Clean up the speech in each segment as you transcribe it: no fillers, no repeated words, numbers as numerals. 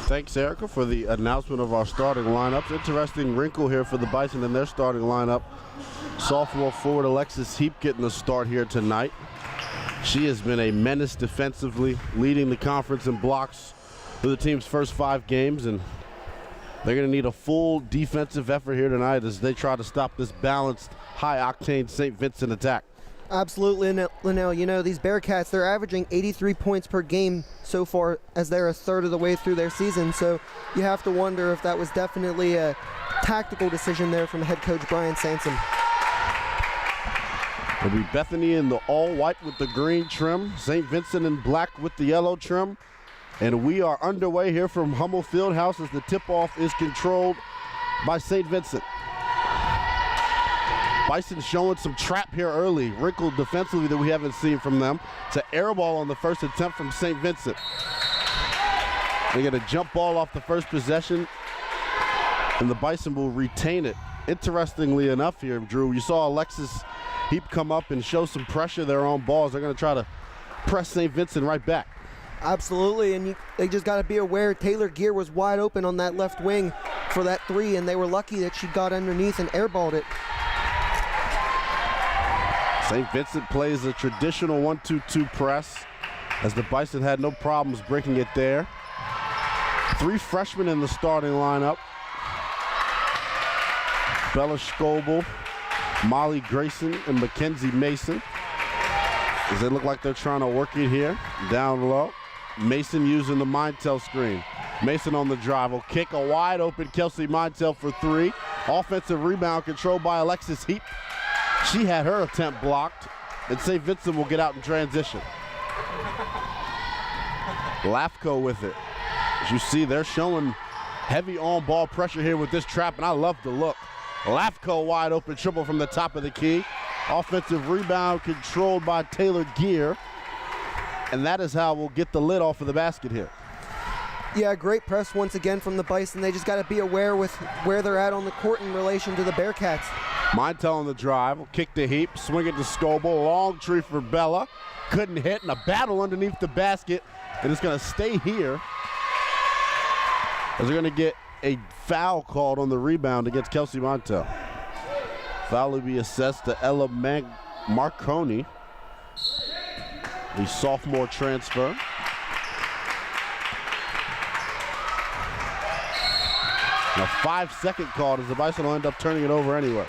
Thanks, Erica, for the announcement of our starting lineups. Interesting wrinkle here for the Bison in their starting lineup. Sophomore forward Alexis Heap getting the start here tonight. She has been a menace defensively, leading the conference in blocks for the team's first 5 games, and they're going to need a full defensive effort here tonight as they try to stop this balanced, high-octane St. Vincent attack. Absolutely, Linnell. You know, these Bearcats, they're averaging 83 points per game so far as they're a third of the way through their season. So you have to wonder if that was definitely a tactical decision there from head coach Brian Sansom. It'll be Bethany in the all-white with the green trim, St. Vincent in black with the yellow trim. And we are underway here from Hummel Fieldhouse as the tip-off is controlled by St. Vincent. Bison showing some trap here early, wrinkled defensively that we haven't seen from them. It's an air ball on the first attempt from St. Vincent. They get a jump ball off the first possession, and the Bison will retain it. Interestingly enough here, Drew, you saw Alexis Heap come up and show some pressure there on balls. They're going to try to press St. Vincent right back. Absolutely, and they just got to be aware Taylor Gear was wide open on that left wing for that 3, and they were lucky that she got underneath and airballed it. St. Vincent plays a traditional 1-2-2 press as the Bison had no problems breaking it there. 3 freshmen in the starting lineup. Bella Scoble, Molly Grayson, and Mackenzie Mason. As they look like they're trying to work it here, down low. Mason using the Mintel screen. Mason on the drive will kick a wide open Kelsey Mintel for 3. Offensive rebound controlled by Alexis Heap. She had her attempt blocked, and St. Vincent will get out in transition. Lafco with it. As you see, they're showing heavy on-ball pressure here with this trap, and I love the look. Lafco wide open triple from the top of the key. Offensive rebound controlled by Taylor Gear, and that is how we'll get the lid off of the basket here. Yeah, great press once again from the Bison. They just got to be aware with where they're at on the court in relation to the Bearcats. Mintel on the drive, will kick the Heap, swing it to Scoble, long tree for Bella. Couldn't hit, and a battle underneath the basket, and it's going to stay here as they're going to get a foul called on the rebound against Kelsey Mintel. Foul will be assessed to Ella Marconi, the sophomore transfer. And a 5-second call as the Bison will end up turning it over anyway.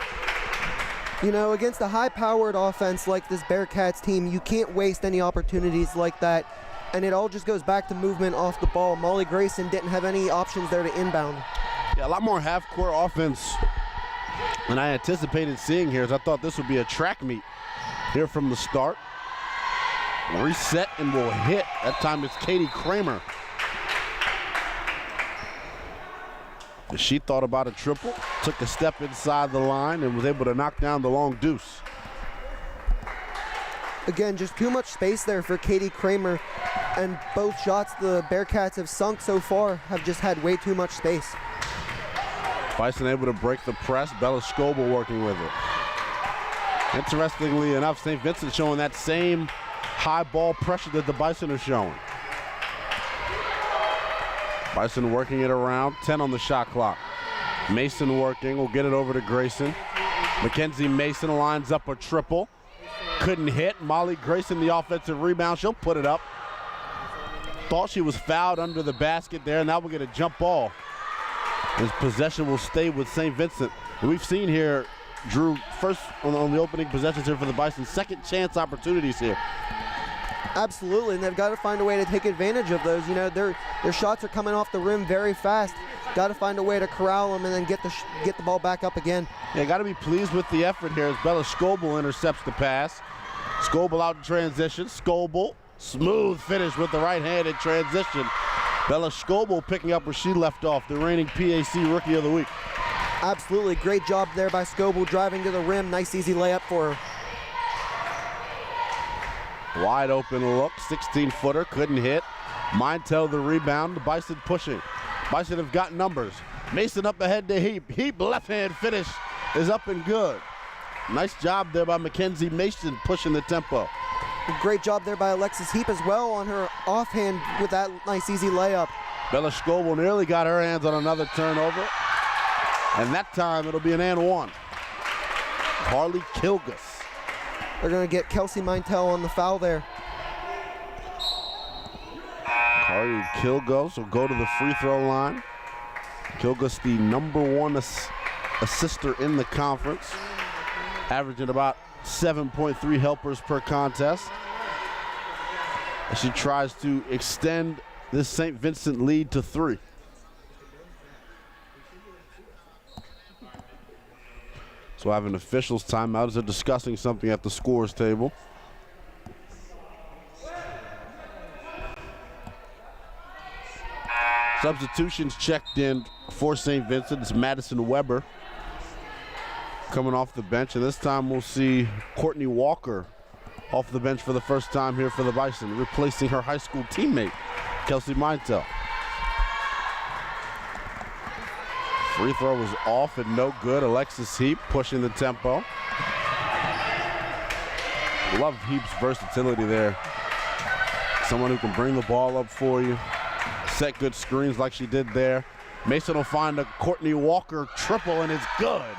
You know, against a high-powered offense like this Bearcats team, you can't waste any opportunities like that. And it all just goes back to movement off the ball. Molly Grayson didn't have any options there to inbound. Yeah, a lot more half-court offense than I anticipated seeing here, as I thought this would be a track meet here from the start. Reset and will hit. That time it's Katie Cramer. She thought about a triple, took a step inside the line, and was able to knock down the long deuce. Again, just too much space there for Katie Cramer, and both shots the Bearcats have sunk so far have just had way too much space. Bison able to break the press. Bella Scoble working with it. Interestingly enough, St. Vincent showing that same high ball pressure that the Bison are showing. Bison working it around, 10 on the shot clock. Mason working, will get it over to Grayson. Mackenzie Mason lines up a triple. Couldn't hit. Molly Grayson, the offensive rebound, she'll put it up. Thought she was fouled under the basket there, and now we'll get a jump ball. His possession will stay with St. Vincent. And we've seen here, Drew, first on the opening possessions here for the Bison, second chance opportunities here. Absolutely, and they've got to find a way to take advantage of those. You know, their shots are coming off the rim very fast. Got to find a way to corral them and then get the ball back up again. Yeah, got to be pleased with the effort here as Bella Scoble intercepts the pass. Scoble out in transition. Scoble, smooth finish with the right hand in transition. Bella Scoble picking up where she left off, the reigning PAC Rookie of the Week. Absolutely, great job there by Scoble driving to the rim. Nice easy layup for her. Wide open look, 16-footer, couldn't hit. Mintel the rebound, the Bison pushing. Bison have got numbers. Mason up ahead to Heap. Heap left-hand finish is up and good. Nice job there by Mackenzie Mason pushing the tempo. Great job there by Alexis Heap as well on her offhand with that nice easy layup. Bella Scoble nearly got her hands on another turnover. And that time it'll be an and one. Carly Kilgus. They're going to get Kelsey Mintel on the foul there. Carly Kilgus will go to the free throw line. Kilgus, the #1 assister in the conference, averaging about 7.3 helpers per contest. She tries to extend this St. Vincent lead to 3. So I have an officials timeout as they're discussing something at the scores table. Substitutions checked in for St. Vincent. It's Madison Weber coming off the bench, and this time we'll see Courtney Walker off the bench for the first time here for the Bison, replacing her high school teammate, Kelsey Mintel. Free throw was off and no good. Alexis Heap pushing the tempo. Love Heap's versatility there. Someone who can bring the ball up for you, set good screens like she did there. Mason will find a Courtney Walker triple, and it's good.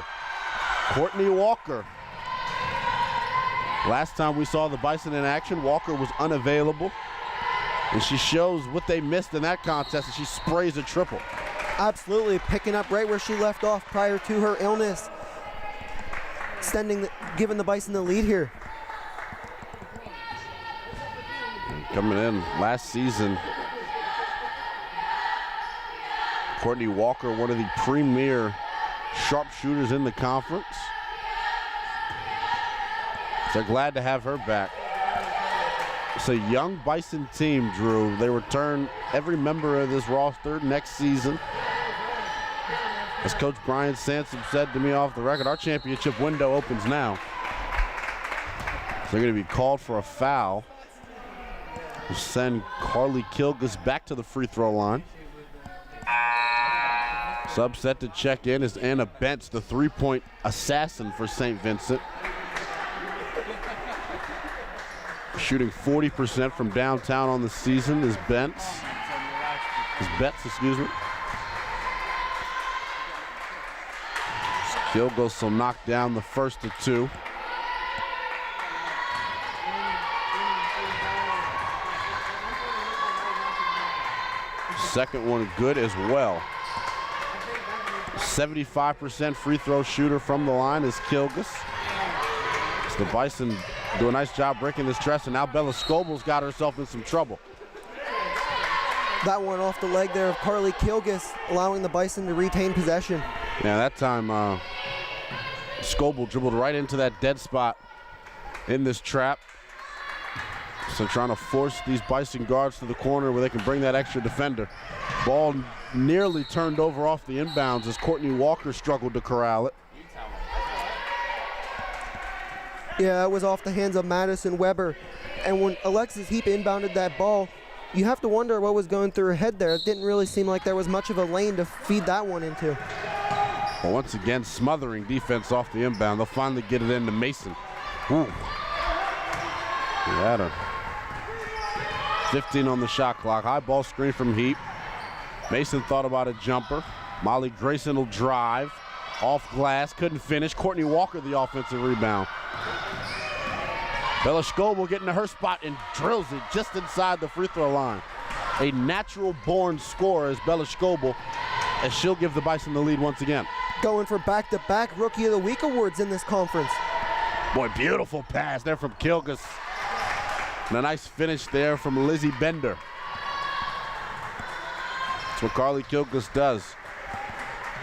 Courtney Walker. Last time we saw the Bison in action, Walker was unavailable, and she shows what they missed in that contest, and she sprays a triple. Absolutely, picking up right where she left off prior to her illness, giving the Bison the lead here. Coming in last season, Courtney Walker, one of the premier sharpshooters in the conference. They're glad to have her back. It's a young Bison team, Drew. They return every member of this roster next season. As Coach Brian Sansom said to me off the record, our championship window opens now. So they're going to be called for a foul. We'll send Carly Kilgus back to the free throw line. Sub set to check in is Anna Bentz, the three-point assassin for St. Vincent. Shooting 40% from downtown on the season is Betts, excuse me. Kilgus will knock down the first of 2. Second one good as well. 75% free throw shooter from the line is Kilgus. So the Bison do a nice job breaking this stress, and now Bella Scoble's got herself in some trouble. That one off the leg there of Carly Kilgus, allowing the Bison to retain possession. Yeah, that time Scoble dribbled right into that dead spot in this trap. So trying to force these Bison guards to the corner where they can bring that extra defender. Ball nearly turned over off the inbounds as Courtney Walker struggled to corral it. Yeah, that was off the hands of Madison Weber. And when Alexis Heap inbounded that ball, you have to wonder what was going through her head there. It didn't really seem like there was much of a lane to feed that one into. Well, once again, smothering defense off the inbound. They'll finally get it into Mason. Ooh. He had her. 15 on the shot clock. High ball screen from Heap. Mason thought about a jumper. Molly Grayson will drive. Off glass, couldn't finish. Courtney Walker the offensive rebound. Bella Scoble getting to her spot and drills it just inside the free throw line. A natural-born scorer is Bella Scoble, as she'll give the Bison the lead once again. Going for back-to-back Rookie of the Week awards in this conference. Boy, beautiful pass there from Kilgus. And a nice finish there from Lizzie Bender. That's what Carly Kilgus does.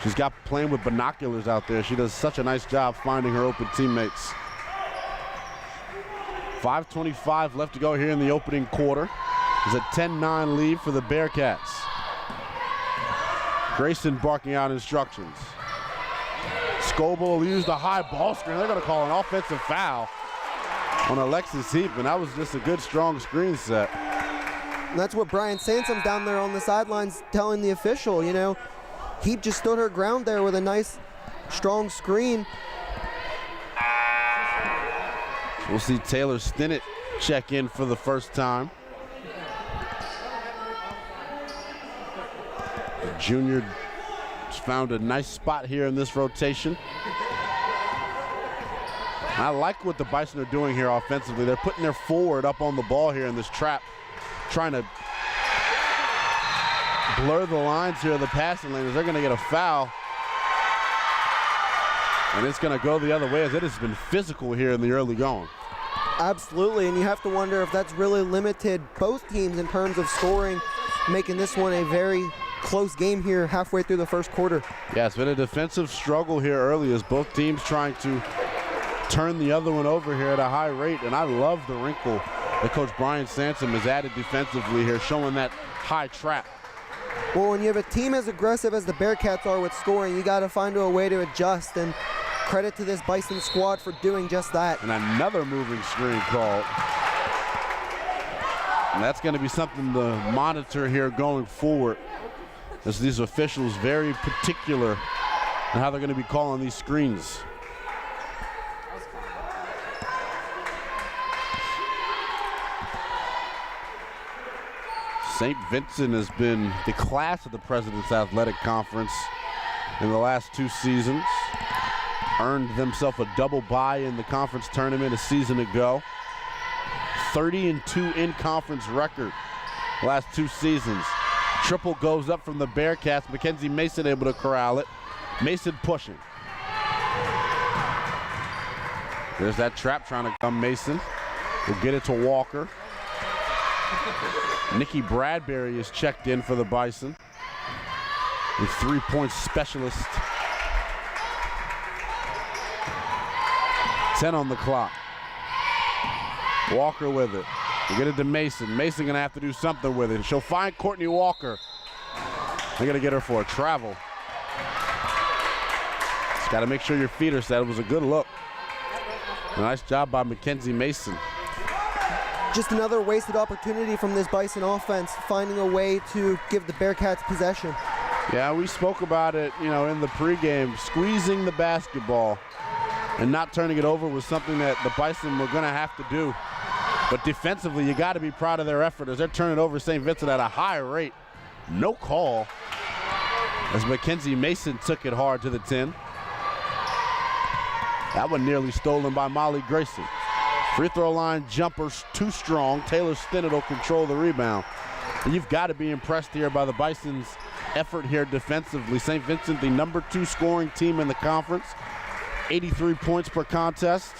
She's got playing with binoculars out there. She does such a nice job finding her open teammates. 5:25 left to go here in the opening quarter. There's a 10-9 lead for the Bearcats. Grayson barking out instructions. Scoble used a high ball screen. They're going to call an offensive foul on Alexis Heap, and that was just a good, strong screen set. And that's what Brian Sansom's down there on the sidelines telling the official, you know. Heap just stood her ground there with a nice, strong screen. We'll see Taylor Stinnett check in for the first time. Junior found a nice spot here in this rotation. I like what the Bison are doing here offensively. They're putting their forward up on the ball here in this trap, trying to blur the lines here of the passing lanes. They're going to get a foul. And it's going to go the other way, as it has been physical here in the early going. Absolutely, and you have to wonder if that's really limited both teams in terms of scoring, making this one a very close game here halfway through the first quarter. Yeah, it's been a defensive struggle here early as both teams trying to turn the other one over here at a high rate, and I love the wrinkle that Coach Brian Sansom has added defensively here, showing that high trap. Well, when you have a team as aggressive as the Bearcats are with scoring, you got to find a way to adjust, and credit to this Bison squad for doing just that. And another moving screen called. And that's going to be something to monitor here going forward, as these officials very particular in how they're going to be calling these screens. St. Vincent has been the class of the President's Athletic Conference in the last 2 seasons. Earned themselves a double bye in the conference tournament a season ago. 30-2 in conference record last 2 seasons. Triple goes up from the Bearcats. Mackenzie Mason able to corral it. Mason pushing. There's that trap trying to come. Mason will get it to Walker. Nikki Bradbury is checked in for the Bison, the 3-point specialist. 10 on the clock. Walker with it. We get it to Mason. Mason gonna have to do something with it. She'll find Courtney Walker. They're gonna get her for a travel. Just gotta make sure your feet are set. It was a good look. A nice job by Mackenzie Mason. Just another wasted opportunity from this Bison offense, finding a way to give the Bearcats possession. Yeah, we spoke about it, in the pregame. Squeezing the basketball and not turning it over was something that the Bison were going to have to do. But defensively, you got to be proud of their effort as they're turning over St. Vincent at a high rate. No call as Mackenzie Mason took it hard to the 10. That one nearly stolen by Molly Grayson. Free throw line jumpers too strong. Taylor Stinnett will control the rebound. And you've got to be impressed here by the Bison's effort here defensively. St. Vincent, the number 2 scoring team in the conference. 83 points per contest.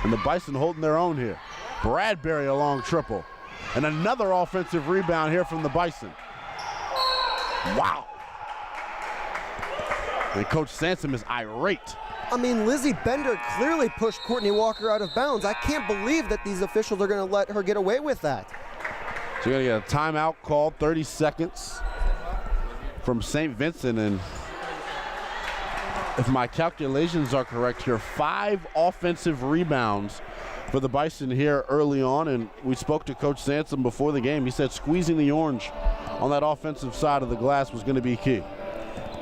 And the Bison holding their own here. Bradbury a long triple. And another offensive rebound here from the Bison. Wow. And Coach Sansom is irate. I mean, Lizzie Bender clearly pushed Courtney Walker out of bounds. I can't believe that these officials are going to let her get away with that. So you're going to get a timeout called, 30 seconds from St. Vincent. And if my calculations are correct here, 5 offensive rebounds for the Bison here early on. And we spoke to Coach Sansom before the game. He said squeezing the orange on that offensive side of the glass was going to be key.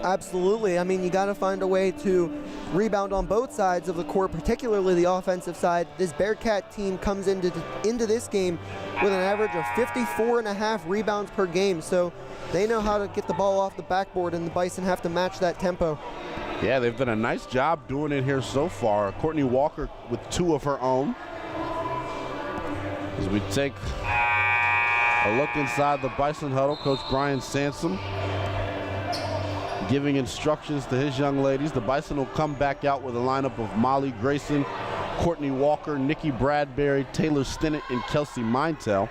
Absolutely. I mean, you got to find a way to rebound on both sides of the court, particularly the offensive side. This Bearcat team comes into this game with an average of 54.5 rebounds per game, so they know how to get the ball off the backboard, and the Bison have to match that tempo. Yeah, they've done a nice job doing it here so far. Courtney Walker with 2 of her own. As we take a look inside the Bison huddle, Coach Brian Sansom giving instructions to his young ladies. The Bison will come back out with a lineup of Molly Grayson, Courtney Walker, Nikki Bradbury, Taylor Stinnett, and Kelsey Mintel.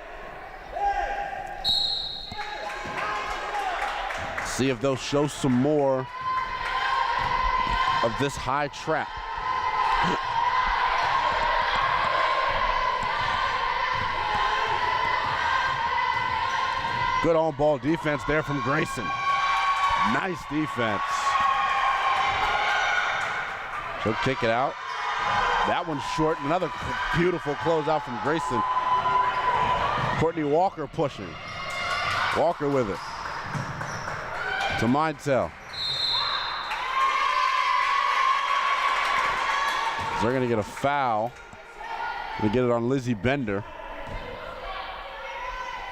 See if they'll show some more of this high trap. Good on-ball defense there from Grayson. Nice defense. She'll kick it out. That one's short. Another beautiful closeout from Grayson. Courtney Walker pushing. Walker with it. To Mintel. They're going to get a foul. They get it on Lizzie Bender,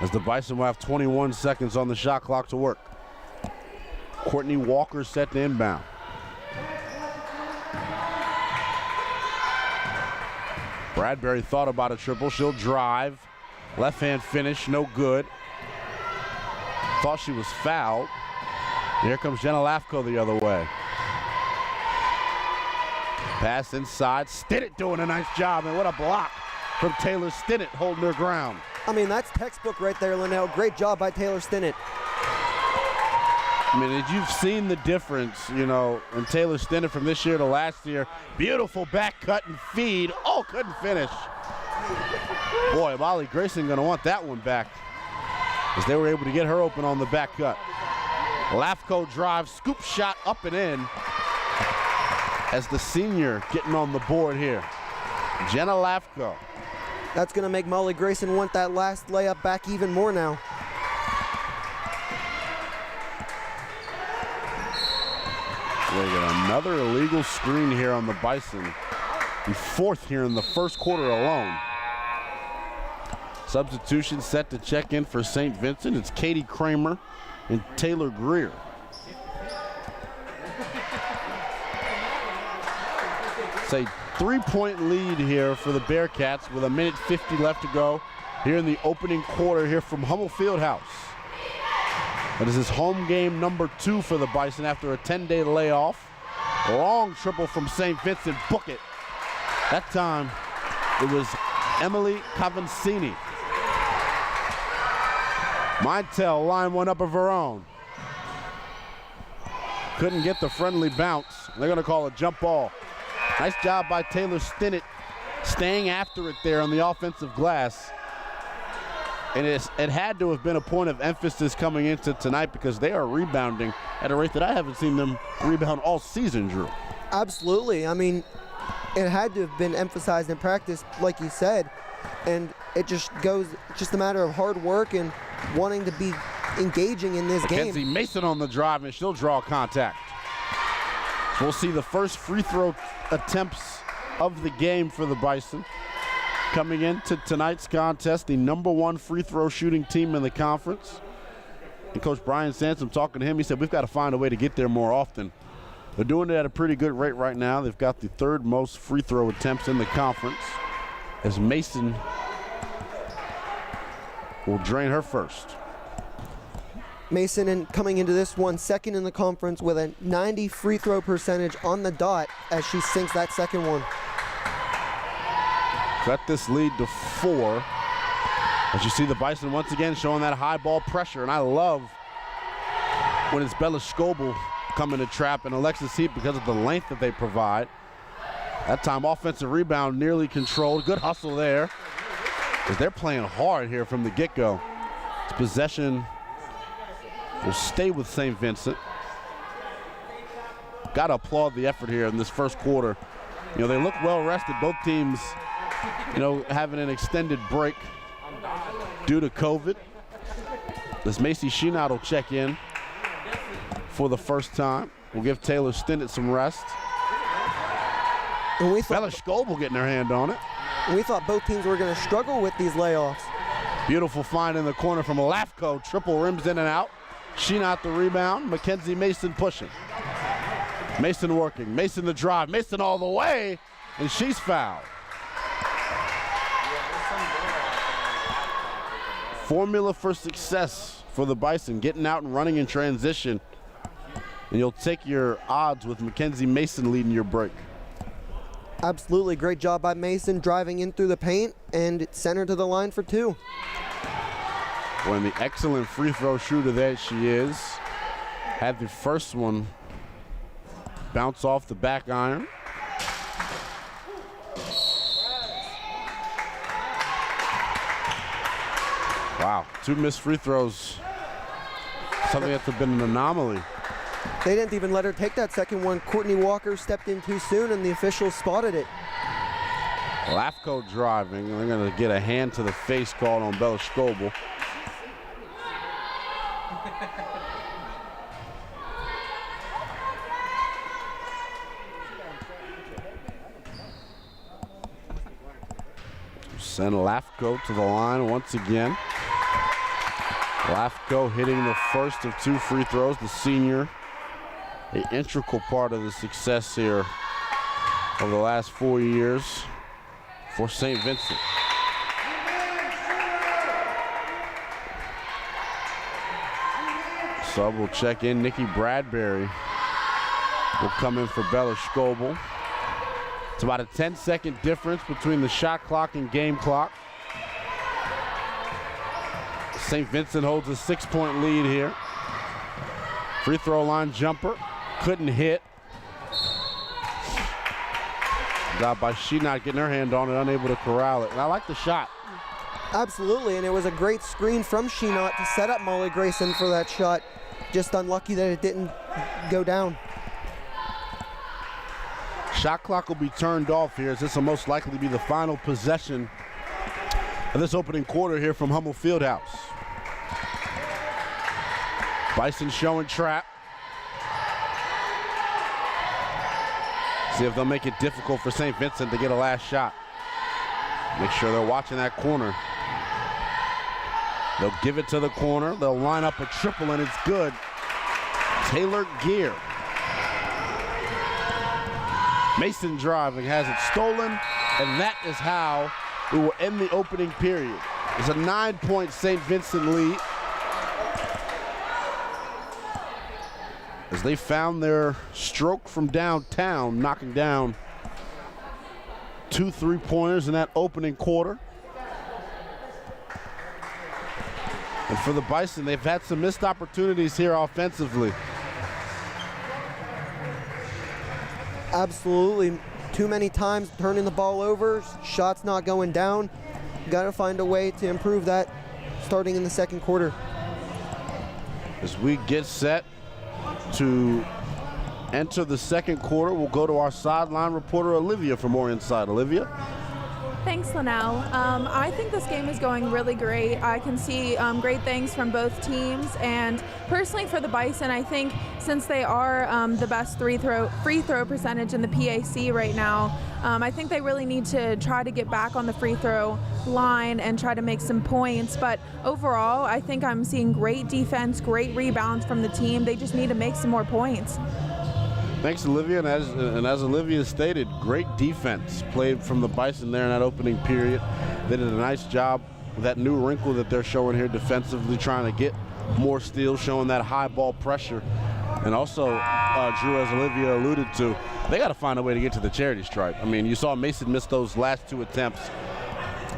as the Bison will have 21 seconds on the shot clock to work. Courtney Walker set to inbound. Bradbury thought about a triple. She'll drive. Left hand finish, no good. Thought she was fouled. Here comes Jenna Lafko the other way. Pass inside. Stinnett doing a nice job, and what a block from Taylor Stinnett holding her ground. I mean, that's textbook right there, Linnell. Great job by Taylor Stinnett. I mean, you've seen the difference, you know, in Taylor Stinnett from this year to last year. Beautiful back cut and feed. Oh, couldn't finish. Boy, Molly Grayson going to want that one back, as they were able to get her open on the back cut. Lafko drives, scoop shot up and in, as the senior getting on the board here. Jenna Lafko. That's going to make Molly Grayson want that last layup back even more now. We got another illegal screen here on the Bison. The fourth here in the first quarter alone. Substitution set to check in for St. Vincent. It's Katie Cramer and Taylor Greer. It's a 3-point lead here for the Bearcats with 1:50 left to go here in the opening quarter here from Hummel Fieldhouse. That is his home game number 2 for the Bison after a 10-day layoff. Long triple from St. Vincent, book it. That time it was Emily Cavancini. Montel line one up of her own. Couldn't get the friendly bounce. They're gonna call a jump ball. Nice job by Taylor Stinnett staying after it there on the offensive glass. And it had to have been a point of emphasis coming into tonight, because they are rebounding at a rate that I haven't seen them rebound all season, Drew. Absolutely. I mean, it had to have been emphasized in practice, like you said, and it just a matter of hard work and wanting to be engaging in this game. Mackenzie Mason on the drive, and she'll draw contact. So we'll see the first free throw attempts of the game for the Bison. Coming into tonight's contest, the #1 free throw shooting team in the conference. And Coach Brian Sansom, talking to him, he said, we've got to find a way to get there more often. They're doing it at a pretty good rate right now. They've got the 3rd most free throw attempts in the conference, as Mason will drain her first. Mason coming into this one second in the conference with a 90 free throw percentage on the dot as she sinks that second one. Cut this lead to 4. As you see the Bison once again showing that high ball pressure, and I love when it's Bella Scobel coming to trap and Alexis Heap because of the length that they provide. That time offensive rebound nearly controlled. Good hustle there, because they're playing hard here from the get-go. This possession will stay with St. Vincent. Got to applaud the effort here in this first quarter. You know, they look well rested. Both teams, you know, having an extended break due to COVID. This Macy Sheenaut will check in for the first time. We'll give Taylor Stinnett some rest. And we thought Bella Scobel getting her hand on it. We thought both teams were going to struggle with these layoffs. Beautiful find in the corner from Lafko. Triple rims in and out. Sheenaut the rebound. Mackenzie Mason pushing. Mason working. Mason the drive. Mason all the way. And she's fouled. Formula for success for the Bison, getting out and running in transition. And you'll take your odds with Mackenzie Mason leading your break. Absolutely. Great job by Mason driving in through the paint and center to the line for 2. When the excellent free throw shooter that she is, had the first one bounce off the back iron. Wow, 2 missed free throws. Something that's been an anomaly. They didn't even let her take that second one. Courtney Walker stepped in too soon, and the officials spotted it. Lafko driving. They're going to get a hand to the face called on Bella Scobel. Send Lafko to the line once again. Lafko hitting the first of 2 free throws, the senior an integral part of the success here over the last 4 years for St. Vincent. Sub will check in. Nikki Bradbury will come in for Bella Scoble. It's about a 10-second difference between the shot clock and game clock. St. Vincent holds a 6-point lead here. Free throw line jumper, couldn't hit. Got by she not getting her hand on it, unable to corral it. And I like the shot. Absolutely, and it was a great screen from Sheenot to set up Molly Grayson for that shot. Just unlucky that it didn't go down. Shot clock will be turned off here, as this will most likely be the final possession of this opening quarter here from Hummel Fieldhouse. Bison showing trap. See if they'll make it difficult for St. Vincent to get a last shot. Make sure they're watching that corner. They'll give it to the corner. They'll line up a triple, and it's good. Taylor Gear. Mason driving, has it stolen, and that is how we will end the opening period. It's a 9-point St. Vincent lead, as they found their stroke from downtown, knocking down 2 3-pointers in that opening quarter. And for the Bison, they've had some missed opportunities here offensively. Absolutely. Too many times turning the ball over, shots not going down. Got to find a way to improve that starting in the second quarter. As we get set to enter the second quarter, we'll go to our sideline reporter Olivia for more insight. Olivia? Thanks, Linnell. I think this game is going really great. I can see great things from both teams, and personally for the Bison, I think since they are the best free throw percentage in the PAC right now, I think they really need to try to get back on the free throw line and try to make some points. But overall, I think I'm seeing great defense, great rebounds from the team. They just need to make some more points. Thanks, Olivia, and as Olivia stated, great defense played from the Bison there in that opening period. They did a nice job with that new wrinkle that they're showing here defensively, trying to get more steals, showing that high ball pressure. And also, Drew, as Olivia alluded to, they got to find a way to get to the charity stripe. I mean, you saw Mason miss those last 2 attempts,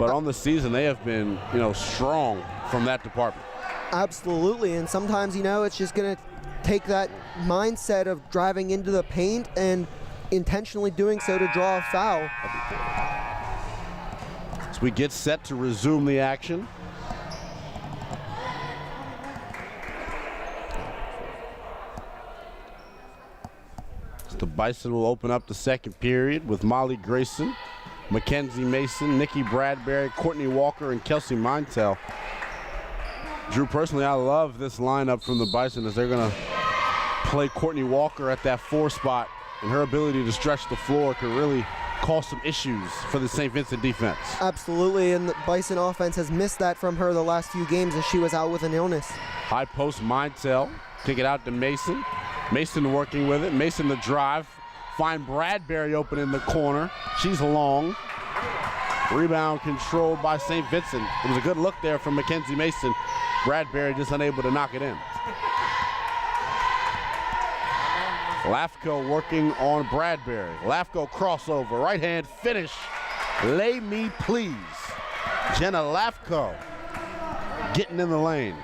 but on the season they have been, strong from that department. Absolutely, and sometimes, it's just going to take that mindset of driving into the paint and intentionally doing so to draw a foul. As we get set to resume the action. The Bison will open up the second period with Molly Grayson, Mackenzie Mason, Nikki Bradbury, Courtney Walker, and Kelsey Mintel. Drew, personally, I love this lineup from the Bison, as they're going to play Courtney Walker at that 4 spot, and her ability to stretch the floor could really cause some issues for the St. Vincent defense. Absolutely, and the Bison offense has missed that from her the last few games as she was out with an illness. High post Mintel, kick it out to Mason. Mason working with it. Mason the drive. Find Bradbury open in the corner. She's long. Rebound controlled by St. Vincent. It was a good look there from Mackenzie Mason. Bradbury just unable to knock it in. Lafko working on Bradbury. Lafko crossover, right hand finish. Lay me please. Jenna Lafko getting in the lane.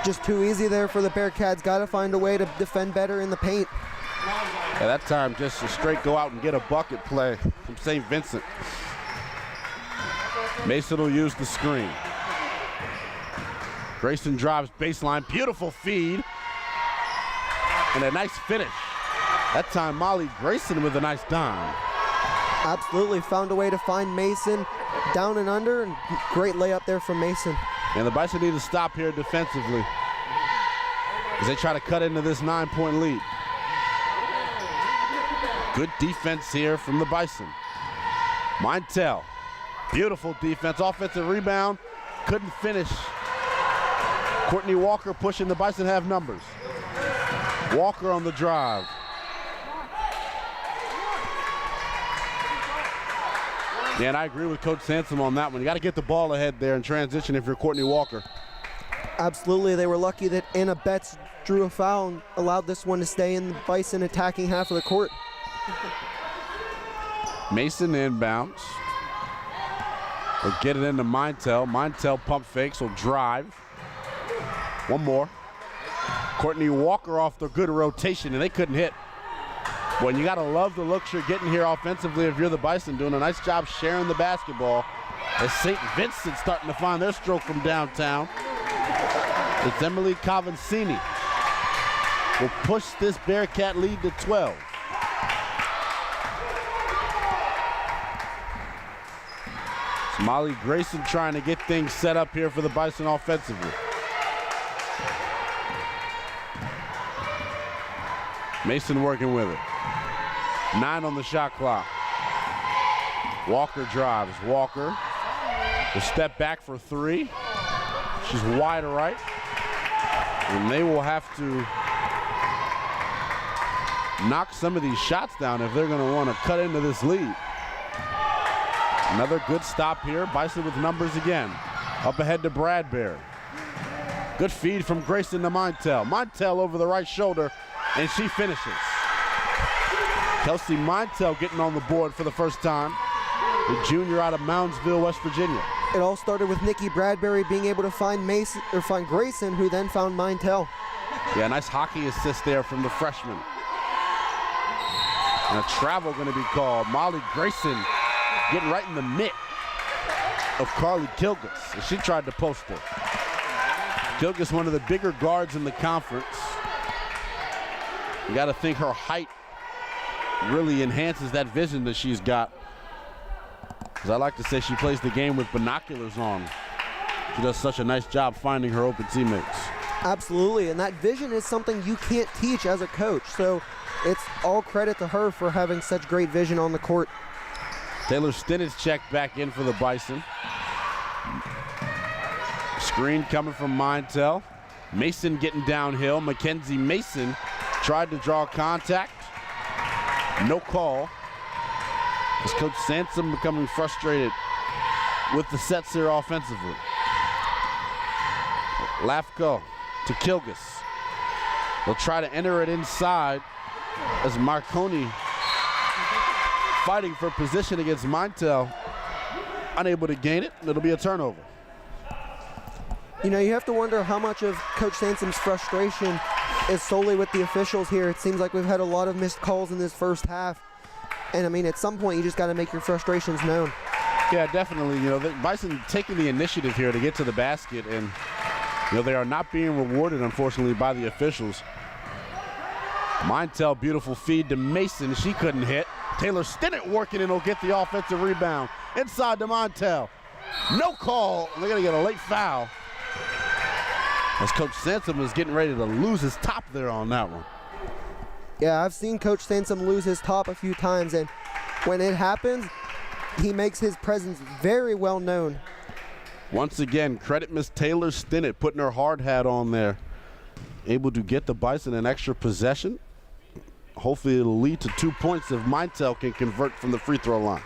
Just too easy there for the Bearcats. Got to find a way to defend better in the paint. Yeah, that time just a straight go out and get a bucket play from St. Vincent. Mason will use the screen. Grayson drives baseline, beautiful feed. And a nice finish. That time Molly Grayson with a nice dime. Absolutely, found a way to find Mason down and under, and great layup there from Mason. And the Bison need to stop here defensively as they try to cut into this 9-point lead. Good defense here from the Bison. Mintel, beautiful defense, offensive rebound, couldn't finish. Courtney Walker pushing the Bison have numbers. Walker on the drive. Yeah, and I agree with Coach Sansom on that one. You got to get the ball ahead there in transition if you're Courtney Walker. Absolutely. They were lucky that Anna Betts drew a foul and allowed this one to stay in the Bison attacking half of the court. Mason inbounds. Will get it into Mintel. Mintel pump fakes, will drive. One more. Courtney Walker off the good rotation, and they couldn't hit. Well, you got to love the looks you're getting here offensively if you're the Bison, doing a nice job sharing the basketball. As St. Vincent starting to find their stroke from downtown. It's Emily Cavancini will push this Bearcat lead to 12. It's Molly Grayson trying to get things set up here for the Bison offensively. Mason working with it. 9 on the shot clock. Walker drives. Walker will step back for 3. She's wide right. And they will have to knock some of these shots down if they're going to want to cut into this lead. Another good stop here. Bison with numbers again. Up ahead to Bradbury. Good feed from Grayson to Mintel. Mintel over the right shoulder, and she finishes. Kelsey Mintel getting on the board for the first time. The junior out of Moundsville, West Virginia. It all started with Nikki Bradbury being able to find Grayson, who then found Mintel. Yeah, nice hockey assist there from the freshman. And a travel going to be called. Molly Grayson getting right in the mitt of Carly Kilgus as she tried to post her. Kilgus, one of the bigger guards in the conference. You got to think her height really enhances that vision that she's got. As I like to say, she plays the game with binoculars on. She does such a nice job finding her open teammates. Absolutely, and that vision is something you can't teach as a coach. So it's all credit to her for having such great vision on the court. Taylor Stinnett checked back in for the Bison. Screen coming from Mintel. Mason getting downhill. Mackenzie Mason tried to draw contact. No call. As Coach Sansom becoming frustrated with the sets here offensively. Lafko to Kilgus. They'll try to enter it inside as Marconi fighting for position against Mintel. Unable to gain it, it'll be a turnover. You know, you have to wonder how much of Coach Sansom's frustration is solely with the officials here. It seems like we've had a lot of missed calls in this first half. And I mean, at some point, you just got to make your frustrations known. Yeah, definitely. You know, the Bison taking the initiative here to get to the basket, and you know, they are not being rewarded, unfortunately, by the officials. Mintel, beautiful feed to Mason. She couldn't hit. Taylor Stinnett working and will get the offensive rebound. Inside to Mintel. No call. They're going to get a late foul. As Coach Sansom was getting ready to lose his top there on that one. Yeah, I've seen Coach Sansom lose his top a few times, and when it happens, he makes his presence very well known. Once again, credit Miss Taylor Stinnett putting her hard hat on there. Able to get the Bison an extra possession. Hopefully it'll lead to 2 points if Mintel can convert from the free throw line.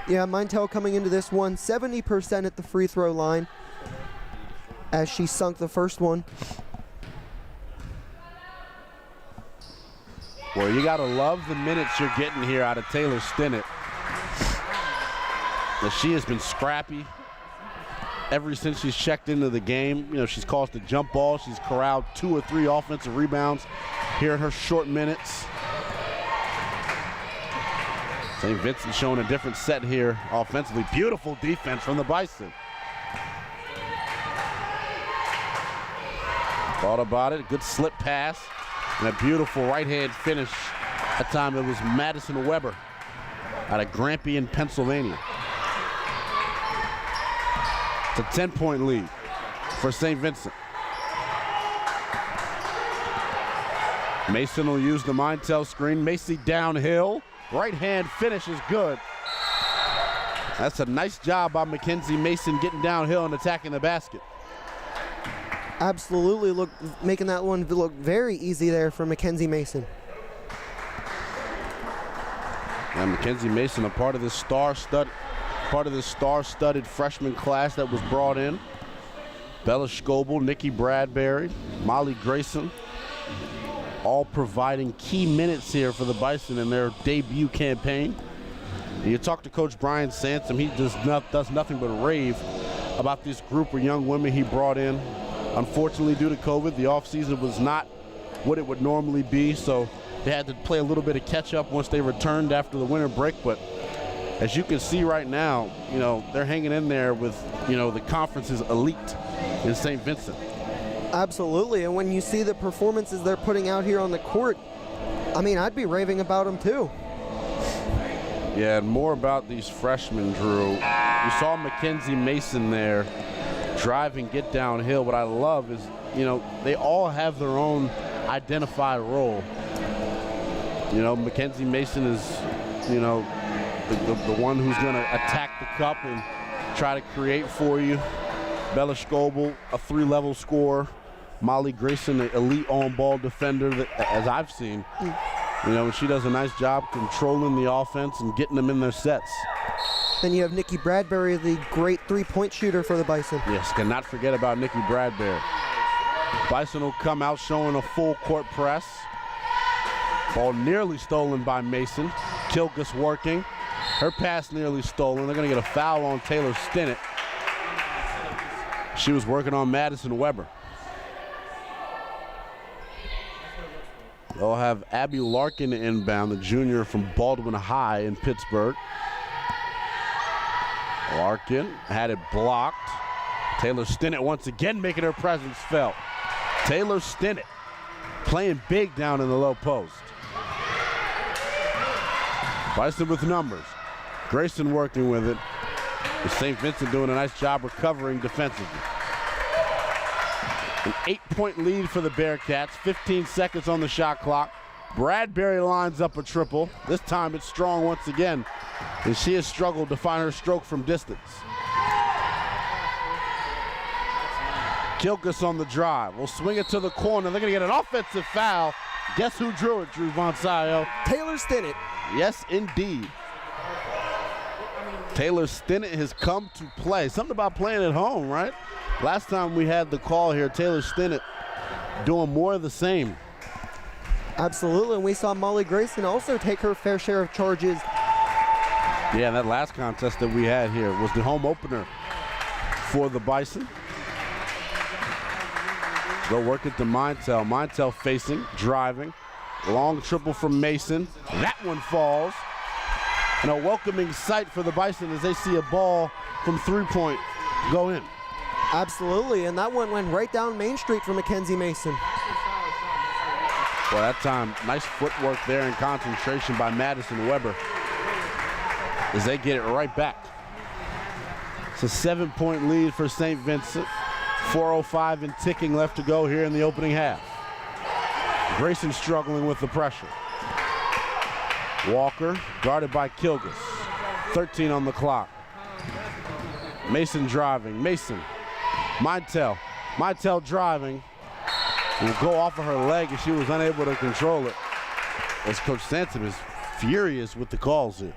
Yeah, Mintel coming into this one, 70% at the free throw line as she sunk the first one. Well, you got to love the minutes you're getting here out of Taylor Stinnett. But she has been scrappy ever since she's checked into the game. You know, she's caused a jump ball. She's corralled 2 or 3 offensive rebounds here in her short minutes. St. Vincent showing a different set here offensively. Beautiful defense from the Bison. Thought about it. Good slip pass. And a beautiful right-hand finish. That time it was Madison Weber out of Grampian, Pennsylvania. It's a 10-point lead for St. Vincent. Mason will use the Mintel screen. Macy downhill. Right-hand finish is good. That's a nice job by Mackenzie Mason getting downhill and attacking the basket. Absolutely, making that one look very easy there for Mackenzie Mason. And Mackenzie Mason, a part of this star-studded freshman class that was brought in. Bella Scoble, Nikki Bradbury, Molly Grayson, all providing key minutes here for the Bison in their debut campaign. And you talk to Coach Brian Sansom, he does nothing but rave about this group of young women he brought in. Unfortunately, due to COVID, the offseason was not what it would normally be, so they had to play a little bit of catch-up once they returned after the winter break. But as you can see right now, they're hanging in there with, the conference's elite in St. Vincent. Absolutely, and when you see the performances they're putting out here on the court, I'd be raving about them too. Yeah, and more about these freshmen, Drew. You saw Mackenzie Mason there drive and get downhill. What I love is, they all have their own identified role. Mackenzie Mason is, the one who's going to attack the cup and try to create for you. Bella Scoble, a 3-level scorer. Molly Grayson, an elite on-ball defender that, as I've seen. And she does a nice job controlling the offense and getting them in their sets. Then you have Nikki Bradbury, the great three-point shooter for the Bison. Yes, cannot forget about Nikki Bradbury. Bison will come out showing a full court press. Ball nearly stolen by Mason. Kilgus working. Her pass nearly stolen. They're going to get a foul on Taylor Stinnett. She was working on Madison Weber. They'll have Abby Larkin inbound, the junior from Baldwin High in Pittsburgh. Larkin had it blocked. Taylor Stinnett once again making her presence felt. Taylor Stinnett playing big down in the low post. Bison with numbers. Grayson working with it. St. Vincent doing a nice job recovering defensively. An 8-point lead for the Bearcats. 15 seconds on the shot clock. Bradbury lines up a triple. This time it's strong once again, and she has struggled to find her stroke from distance. Kilkus on the drive. Will swing it to the corner. They're going to get an offensive foul. Guess who drew it, Drew Von Sayo? Taylor Stinnett. Yes, indeed. Taylor Stinnett has come to play. Something about playing at home, right? Last time we had the call here, Taylor Stinnett doing more of the same. Absolutely, and we saw Molly Grayson also take her fair share of charges. Yeah, that last contest that we had here was the home opener for the Bison. They'll work it to Montel. Montel facing, driving. Long triple from Mason. That one falls. And a welcoming sight for the Bison as they see a ball from three-point go in. Absolutely, and that one went right down Main Street for Mackenzie Mason. Well, that time, nice footwork there and concentration by Madison Weber as they get it right back. It's a 7-point lead for St. Vincent. 4:05 and ticking left to go here in the opening half. Grayson struggling with the pressure. Walker guarded by Kilgus. 13 on the clock. Mason driving. Mason. Montel. Montel driving. Will go off of her leg and she was unable to control it. As Coach Sansom is furious with the calls here.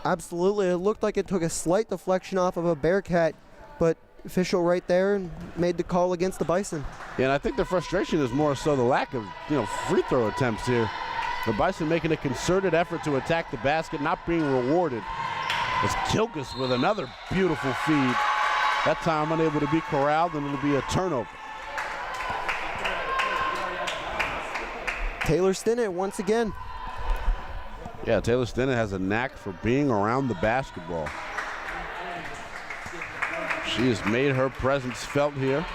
Absolutely. It looked like it took a slight deflection off of a Bearcat, but official right there and made the call against the Bison. Yeah, and I think the frustration is more so the lack of, free throw attempts here. The Bison making a concerted effort to attack the basket, not being rewarded. As Kilgus with another beautiful feed. That time unable to be corralled, and it'll be a turnover. Taylor Stinnett once again. Yeah, Taylor Stinnett has a knack for being around the basketball. She has made her presence felt here.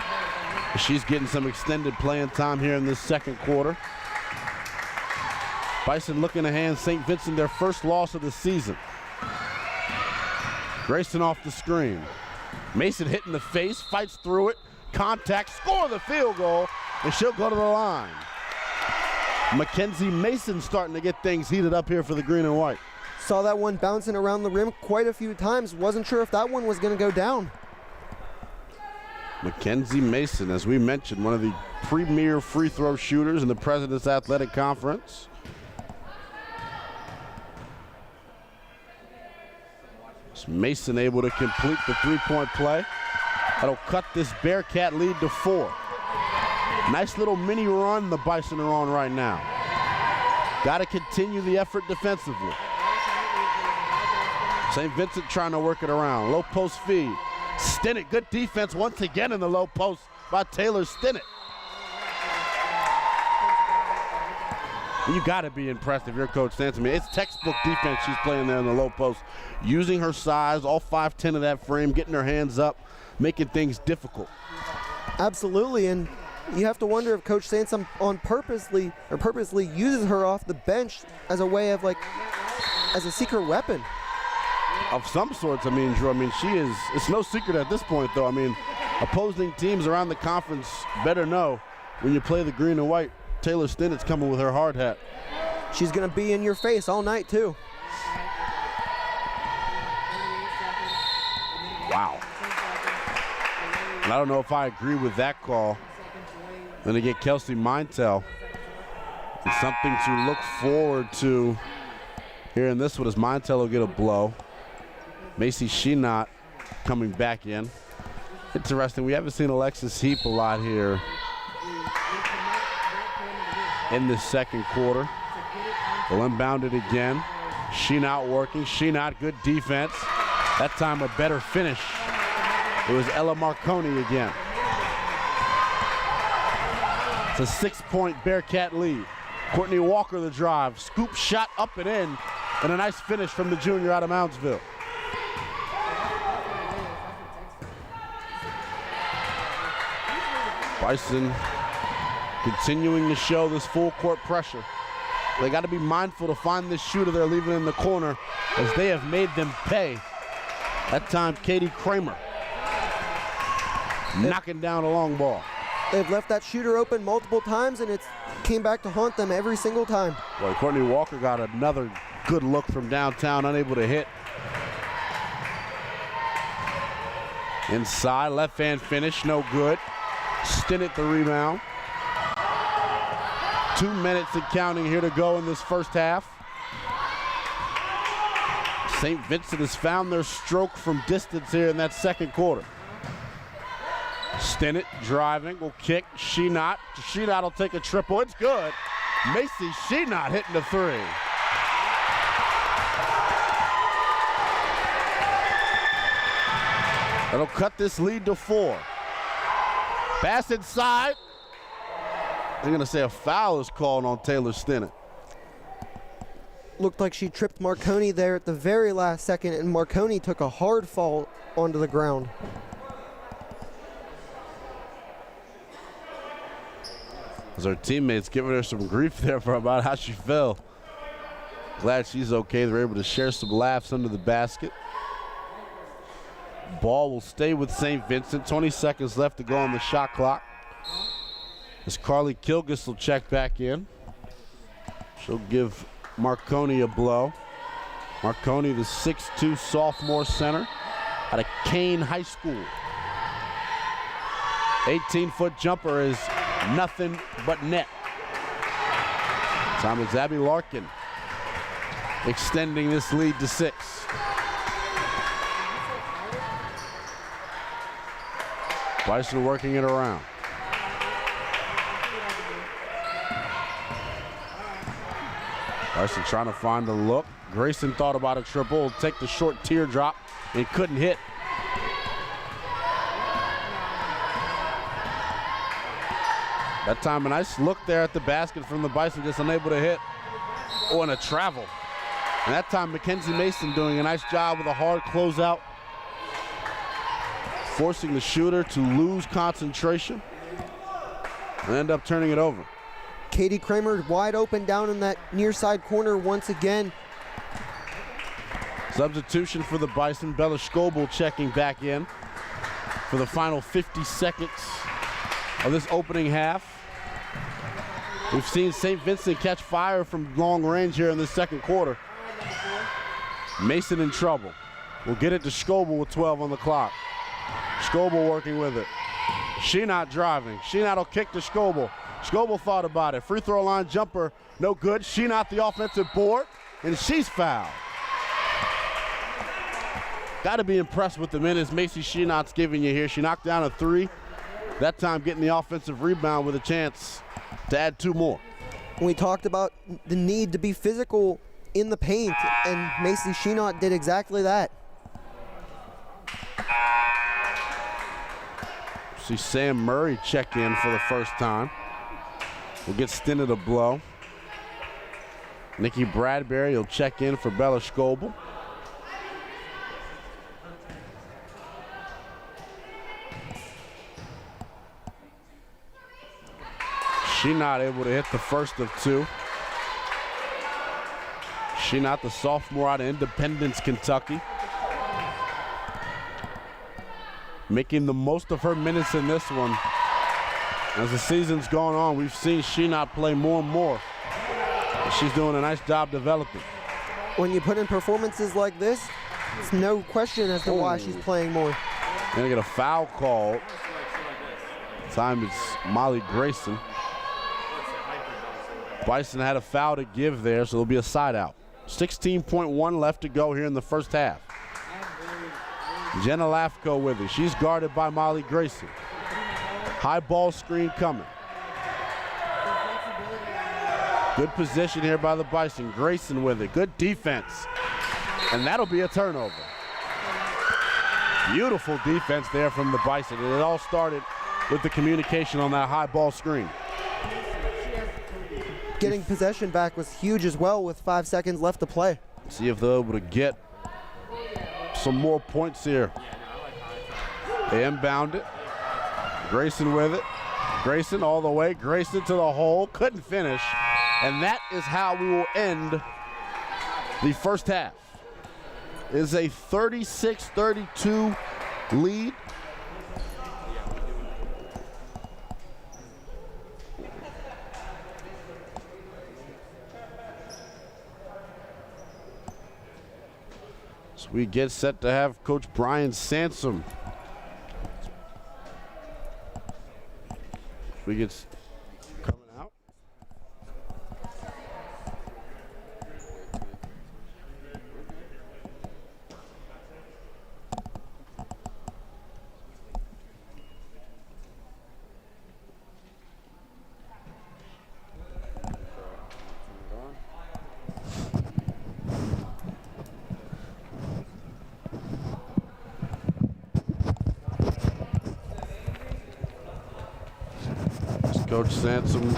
She's getting some extended playing time here in this second quarter. Bison looking to hand St. Vincent their first loss of the season. Grayson off the screen. Mason hit in the face, fights through it, contact, score the field goal, and she'll go to the line. Mackenzie Mason starting to get things heated up here for the green and white. Saw that one bouncing around the rim quite a few times. Wasn't sure if that one was going to go down. Mackenzie Mason, as we mentioned, one of the premier free throw shooters in the President's Athletic Conference. Is Mason able to complete the three-point play? That'll cut this Bearcat lead to 4. Nice little mini run the Bison are on right now. Got to continue the effort defensively. St. Vincent trying to work it around. Low post feed. Stinnett, good defense once again in the low post by Taylor Stinnett. You got to be impressed if you're Coach Stanton. It's textbook defense she's playing there in the low post. Using her size, all 5'10" of that frame, getting her hands up, making things difficult. Absolutely, and you have to wonder if Coach Sansom purposely uses her off the bench as a way of as a secret weapon. Of some sorts, Drew. She is, it's no secret at this point, though. Opposing teams around the conference better know when you play the green and white, Taylor Stinnett's coming with her hard hat. She's going to be in your face all night, too. Wow. And I don't know if I agree with that call. Then to get Kelsey Mintel. It's something to look forward to here in this one as Mintel will get a blow. Macy Sheenot coming back in. Interesting, we haven't seen Alexis Heap a lot here in the second quarter. Will inbound it again. Sheenot working, Sheenot good defense. That time a better finish. It was Ella Marconi again. It's a 6-point Bearcat lead. Courtney Walker the drive, scoop shot up and in, and a nice finish from the junior out of Moundsville. Bison continuing to show this full court pressure. They got to be mindful to find this shooter they're leaving in the corner as they have made them pay. That time, Katie Cramer knocking down a long ball. They've left that shooter open multiple times, and it's came back to haunt them every single time. Boy, Courtney Walker got another good look from downtown, unable to hit. Inside, left hand finish, no good. Stinnett the rebound. 2 minutes and counting here to go in this first half. St. Vincent has found their stroke from distance here in that second quarter. Stinnett driving, will kick, Sheenot. Sheenot will take a triple, it's good. Macy Sheenot hitting the three. That'll cut this lead to 4. Pass inside. They're gonna say a foul is called on Taylor Stinnett. Looked like she tripped Marconi there at the very last second, and Marconi took a hard fall onto the ground. As her teammates giving her some grief there for about how she fell. Glad she's okay. They're able to share some laughs under the basket. Ball will stay with St. Vincent. 20 seconds left to go on the shot clock. As Carly Kilgus will check back in. She'll give Marconi a blow. Marconi, the 6'2" sophomore center out of Kane High School. 18-foot jumper is nothing but net. Time is Abby Larkin extending this lead to 6. Bison working it around. Bison trying to find a look. Grayson thought about a triple, take the short teardrop and couldn't hit. That time a nice look there at the basket from the Bison, just unable to hit. Oh, and a travel. And that time Mackenzie Mason doing a nice job with a hard closeout, forcing the shooter to lose concentration and end up turning it over. Katie Cramer wide open down in that near side corner once again. Substitution for the Bison. Bella Schobel checking back in for the final 50 seconds of this opening half. We've seen St. Vincent catch fire from long range here in the second quarter. Mason in trouble. We'll get it to Schobel with 12 on the clock. Schobel working with it. Sheenot driving. Sheenot will kick to Scoble. Scoble thought about it. Free throw line jumper, no good. Sheenot the offensive board, and she's fouled. Got to be impressed with the minutes Macy Sheenot's giving you here. She knocked down a 3. That time getting the offensive rebound with a chance to add 2 more. We talked about the need to be physical in the paint, and Macy Sheenot did exactly that. See Sam Murray check in for the first time. We'll get stinted a blow. Nikki Bradbury will check in for Bella Scoble. She not able to hit the first of 2. She not the sophomore out of Independence, Kentucky. Making the most of her minutes in this one. As the season's gone on, we've seen she not play more and more. She's doing a nice job developing. When you put in performances like this, it's no question as to why she's playing more. Gonna get a foul called. This time it's Molly Grayson. Bison had a foul to give there, so it'll be a side out. 16.1 left to go here in the first half. Jenna Lafko with it. She's guarded by Molly Grayson. High ball screen coming. Good position here by the Bison. Grayson with it. Good defense. And that'll be a turnover. Beautiful defense there from the Bison. And it all started with the communication on that high ball screen. Getting possession back was huge as well with 5 seconds left to play. See if they're able to get some more points here. They inbound it. Grayson with it. Grayson all the way. Grayson to the hole. Couldn't finish. And that is how we will end the first half. It is a 36-32 lead. So we get set to have Coach Brian Sansom. We get coming out. Coach Sansom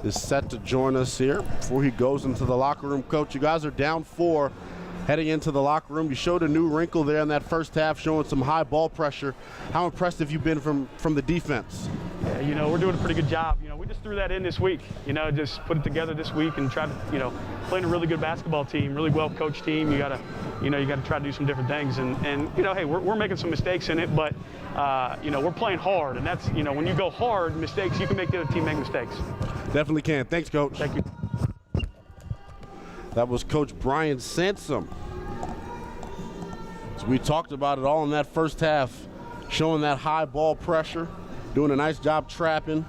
is set to join us here before he goes into the locker room. Coach, you guys are down 4 heading into the locker room. You showed a new wrinkle there in that first half, showing some high ball pressure. How impressed have you been from the defense? Yeah, you know, we're doing a pretty good job. You know, we just threw that in this week. You know, just put it together this week and tried to, you know, playing a really good basketball team, really well coached team. You gotta try to do some different things. And you know, hey, we're making some mistakes in it, but you know, we're playing hard, and that's, you know, when you go hard, mistakes, you can make the other team make mistakes. Definitely can. Thanks, Coach. Thank you. That was Coach Brian Sansom. So we talked about it all in that first half, showing that high ball pressure, doing a nice job trapping.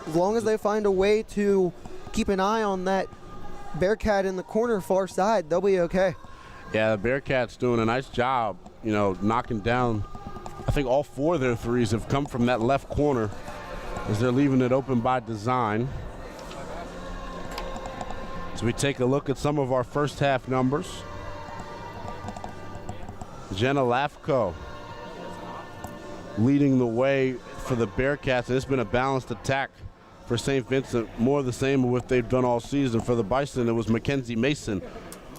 As long as they find a way to keep an eye on that Bearcat in the corner far side, they'll be okay. Yeah, the Bearcats doing a nice job, you know, knocking down. I think all 4 of their threes have come from that left corner as they're leaving it open by design. So we take a look at some of our first half numbers. Jenna Lafko leading the way for the Bearcats. And it's been a balanced attack for St. Vincent, more of the same of what they've done all season. For the Bison, it was Mackenzie Mason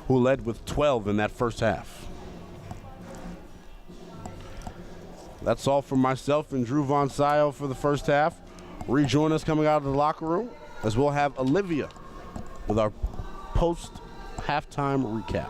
who led with 12 in that first half. That's all from myself and Drew Von Sio for the first half. Rejoin us coming out of the locker room as we'll have Olivia with our post-halftime recap.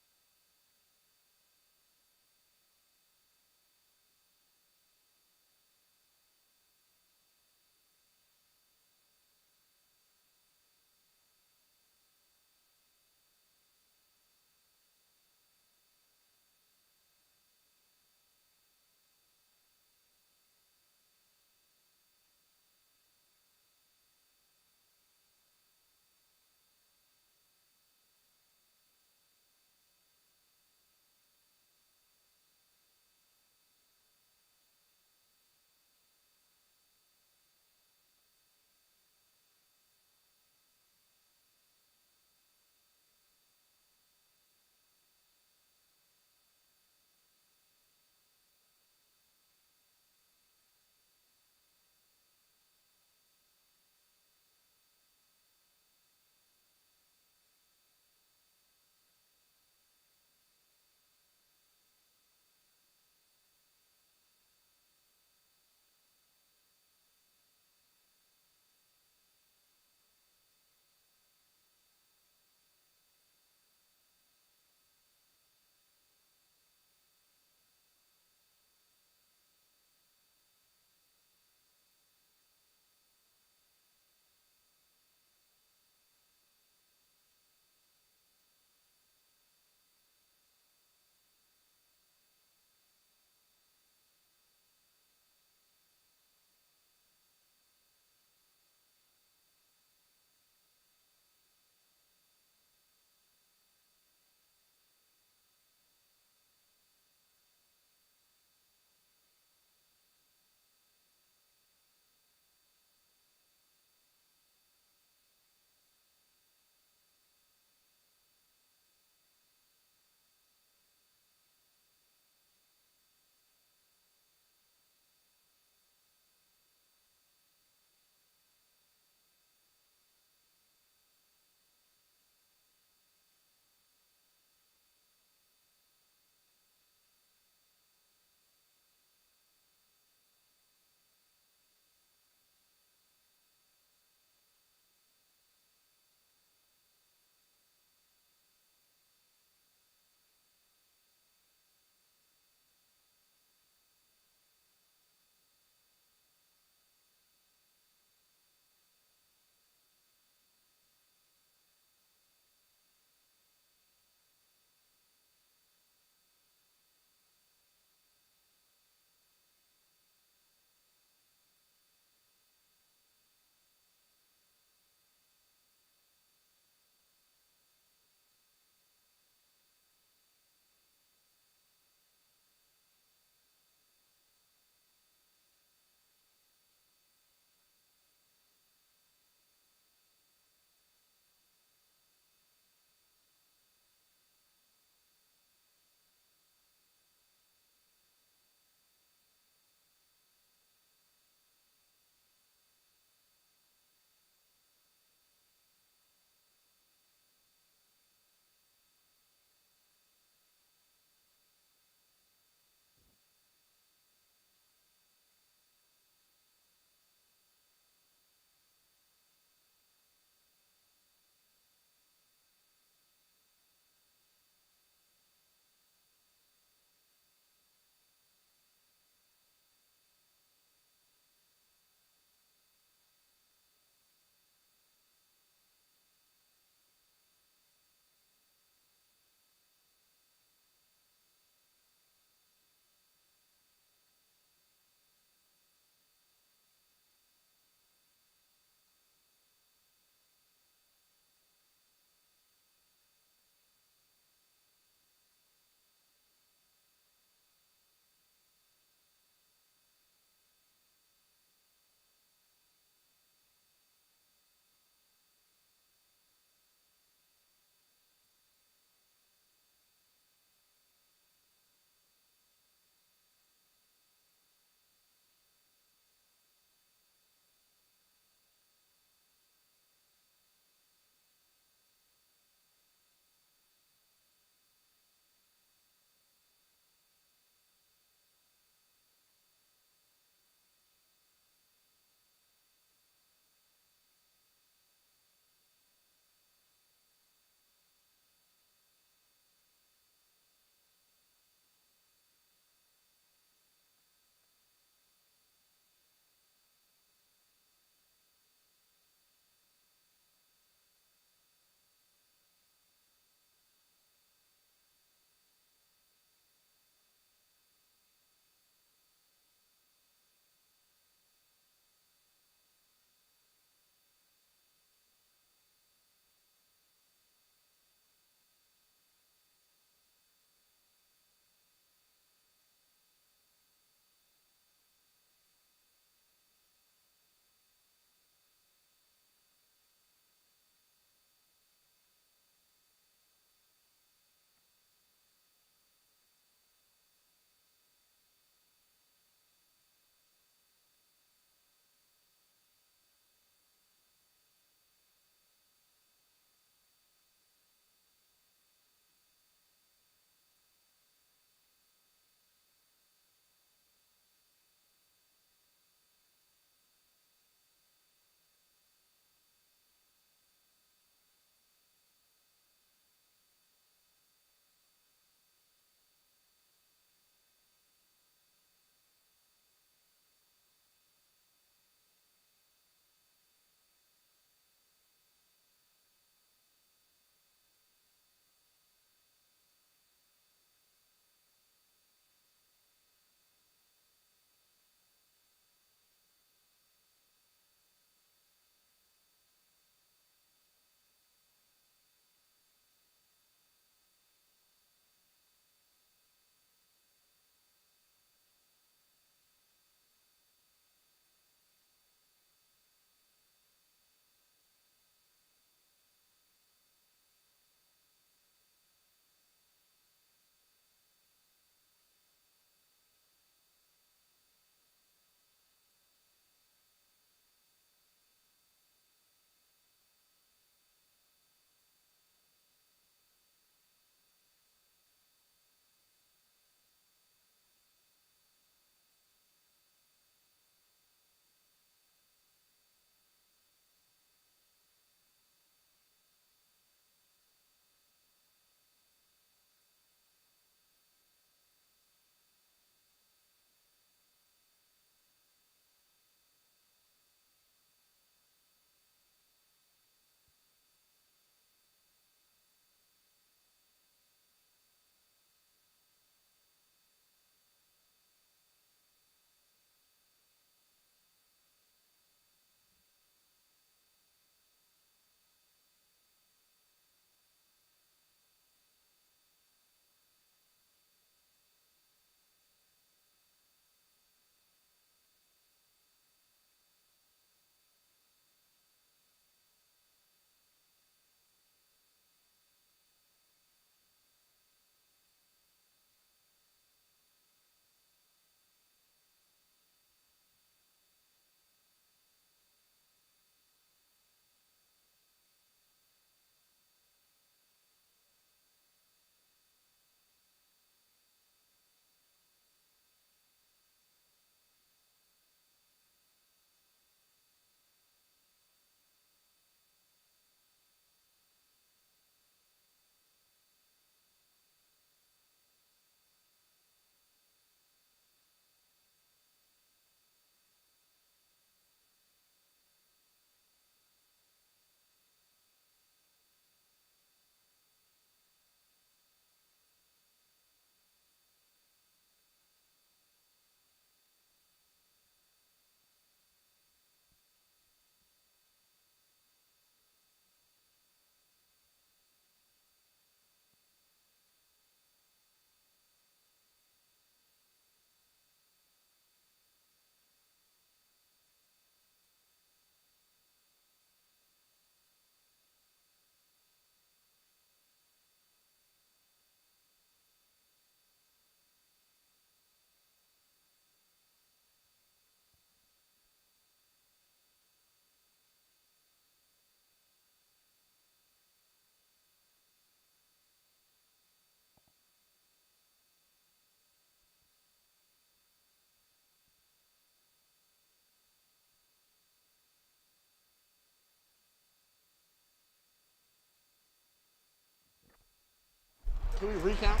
Can we recount?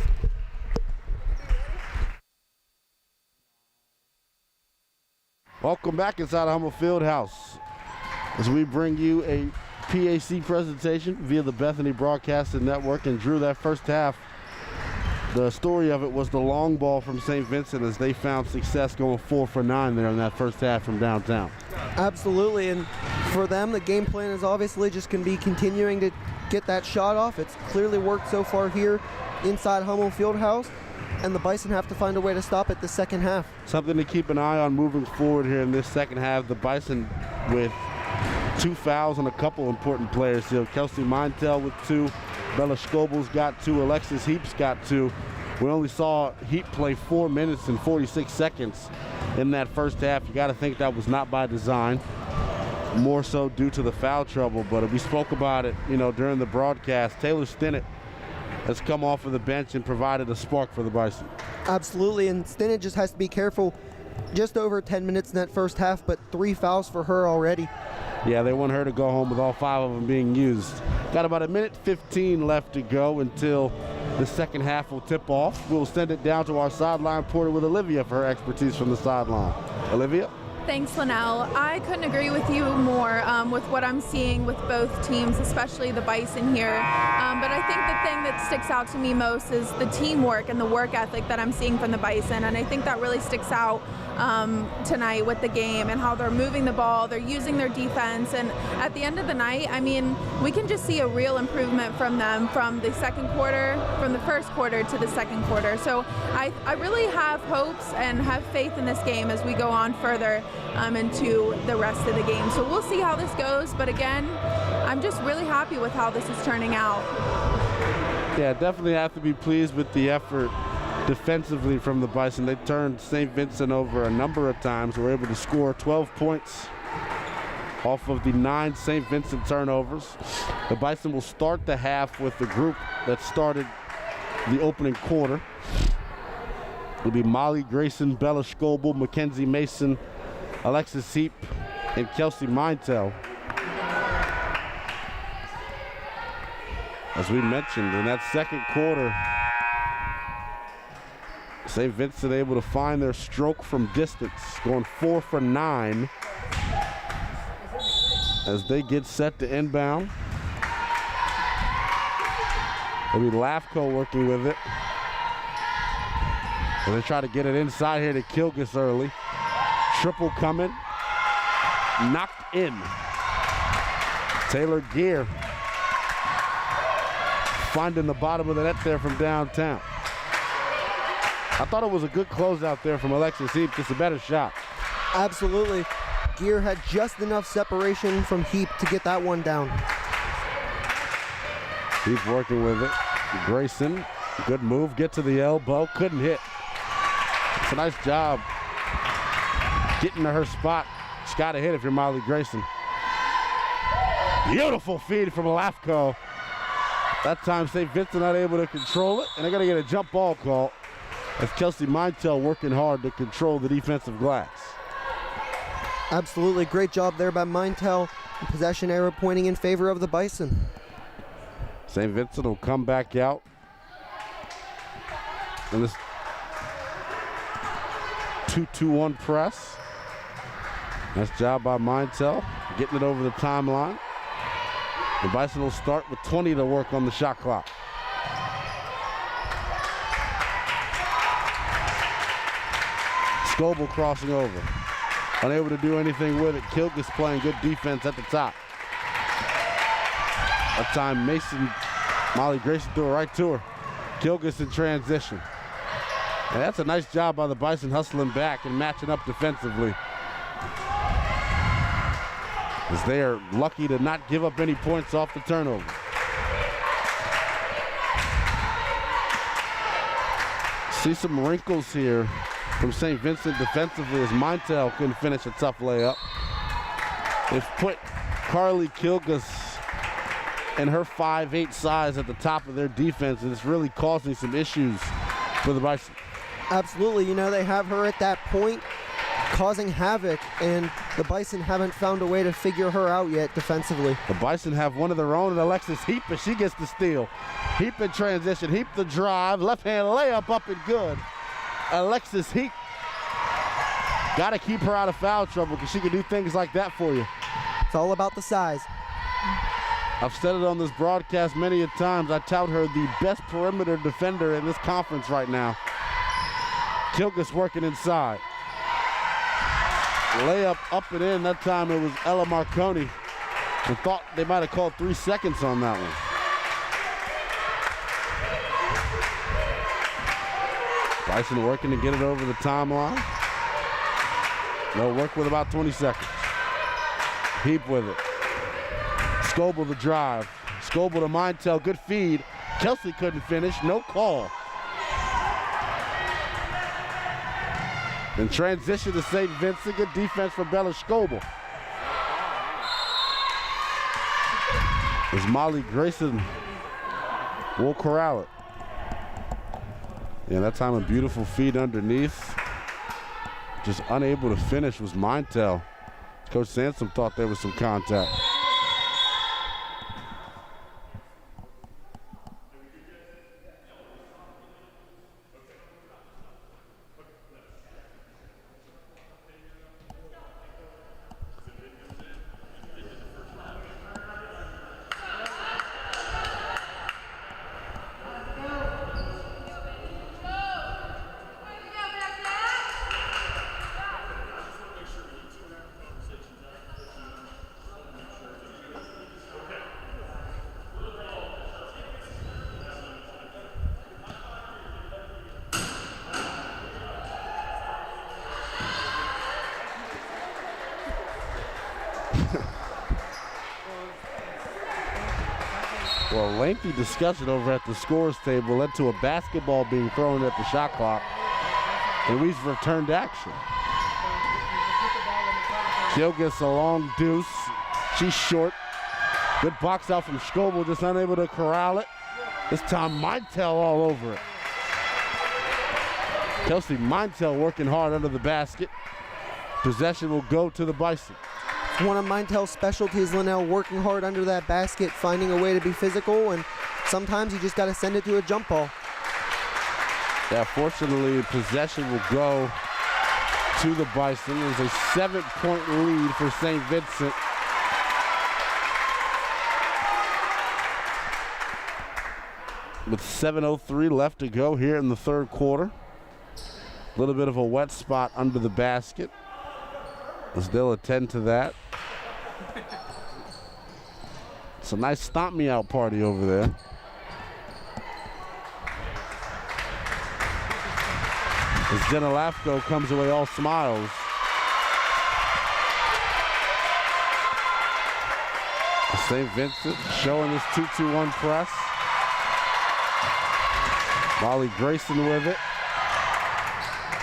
Welcome back inside Hummel Fieldhouse as we bring you a PAC presentation via the Bethany Broadcasting Network. And Drew, that first half, the story of it was the long ball from St. Vincent as they found success going 4 for 9 there in that first half from downtown. Absolutely, and for them, the game plan is obviously just going to be continuing to get that shot off. It's clearly worked so far here inside Hummel Fieldhouse, and the Bison have to find a way to stop it the second half. Something to keep an eye on moving forward here in this second half. The Bison with 2 fouls on a couple important players here. Kelsey Mintel with 2. Bella Scobel's got 2. Alexis Heap's got 2. We only saw Heap play 4 minutes and 46 seconds in that first half. You got to think that was not by design, more so due to the foul trouble. But we spoke about it, during the broadcast. Taylor Stinnett has come off of the bench and provided a spark for the Bison. Absolutely, and Stinnett just has to be careful. Just over 10 minutes in that first half, but 3 fouls for her already. Yeah, they want her to go home with all 5 of them being used. Got about 1:15 left to go until the second half will tip off. We'll send it down to our sideline reporter with Olivia for her expertise from the sideline. Olivia? Thanks, Linnell. I couldn't agree with you more with what I'm seeing with both teams, especially the Bison here. But I think the thing that sticks out to me most is the teamwork and the work ethic that I'm seeing from the Bison. And I think that really sticks out tonight with the game and how they're moving the ball, they're using their defense. And at the end of the night, we can just see a real improvement from them from the first quarter to the second quarter. So I really have hopes and have faith in this game as we go on further into the rest of the game. So we'll see how this goes, but again, I'm just really happy with how this is turning out. Yeah, definitely have to be pleased with the effort defensively from the Bison. They turned St. Vincent over a number of times, were able to score 12 points off of the 9 St. Vincent turnovers. The Bison will start the half with the group that started the opening quarter. It'll be Molly Grayson, Bella Scobel, Mackenzie Mason, Alexis Heap, and Kelsey Mintel. As we mentioned, in that second quarter, St. Vincent able to find their stroke from distance, going 4 for 9 as they get set to inbound. It'll be Lafco working with it. And they try to get it inside here to Kilgus early. Triple coming. Knocked in. Taylor Gear finding the bottom of the net there from downtown. I thought it was a good closeout there from Alexis Heap, just a better shot. Absolutely. Gear had just enough separation from Heap to get that one down. Heap working with it. Grayson, good move, get to the elbow, couldn't hit. It's a nice job getting to her spot. She's got to hit if you're Molly Grayson. Beautiful feed from Lafco. That time St. Vincent not able to control it, and they're going to get a jump ball call as Kelsey Mintel working hard to control the defensive glass. Absolutely, great job there by Mintel. Possession arrow pointing in favor of the Bison. St. Vincent will come back out. And this 2-2-1 press. Nice job by Mintel, getting it over the timeline. The Bison will start with 20 to work on the shot clock. Scobel crossing over. Unable to do anything with it. Kilgus playing good defense at the top. That time Mason, Molly Grayson threw it right to her. Kilgus in transition. And that's a nice job by the Bison hustling back and matching up defensively, as they are lucky to not give up any points off the turnover. See some wrinkles here from St. Vincent defensively as Mintel couldn't finish a tough layup. They've put Carly Kilgus and her 5'8" size at the top of their defense, and it's really causing some issues for the Bison. Absolutely, they have her at that point, causing havoc, and the Bison haven't found a way to figure her out yet defensively. The Bison have one of their own, and Alexis Heap, and she gets the steal. Heap in transition, Heap the drive, left-hand layup up and good. Alexis Heap. Got to keep her out of foul trouble because she can do things like that for you. It's all about the size. I've said it on this broadcast many a times. I tout her the best perimeter defender in this conference right now. Kilgus working inside. Layup up and in. That time it was Ella Marconi. I thought they might have called 3 seconds on that one. Bison working to get it over the timeline. They'll work with about 20 seconds. Heap with it. Scoble the drive. Scoble to Mintel, good feed. Kelsey couldn't finish, no call. In transition to St. Vincent, good defense for Bella Scoble. As Molly Grayson will corral it. Yeah, that time a beautiful feed underneath. Just unable to finish was Mintel. Coach Sansom thought there was some contact. Well, a lengthy discussion over at the scores table led to a basketball being thrown at the shot clock, and we've returned action. Jill gets a long deuce. She's short. Good box out from Scoble, just unable to corral it. This time Mintel all over it. Kelsey Mintel working hard under the basket. Possession will go to the Bison. One of Mintel's specialties, Linnell, working hard under that basket, finding a way to be physical, and sometimes you just got to send it to a jump ball. Yeah, fortunately, possession will go to the Bison. There's a 7-point lead for St. Vincent. With 7:03 left to go here in the third quarter. A little bit of a wet spot under the basket. As they'll attend to that. It's a nice stomp me out party over there. As Jenna Lafko comes away all smiles. St. Vincent showing this 2-2-1 press. Molly Grayson with it.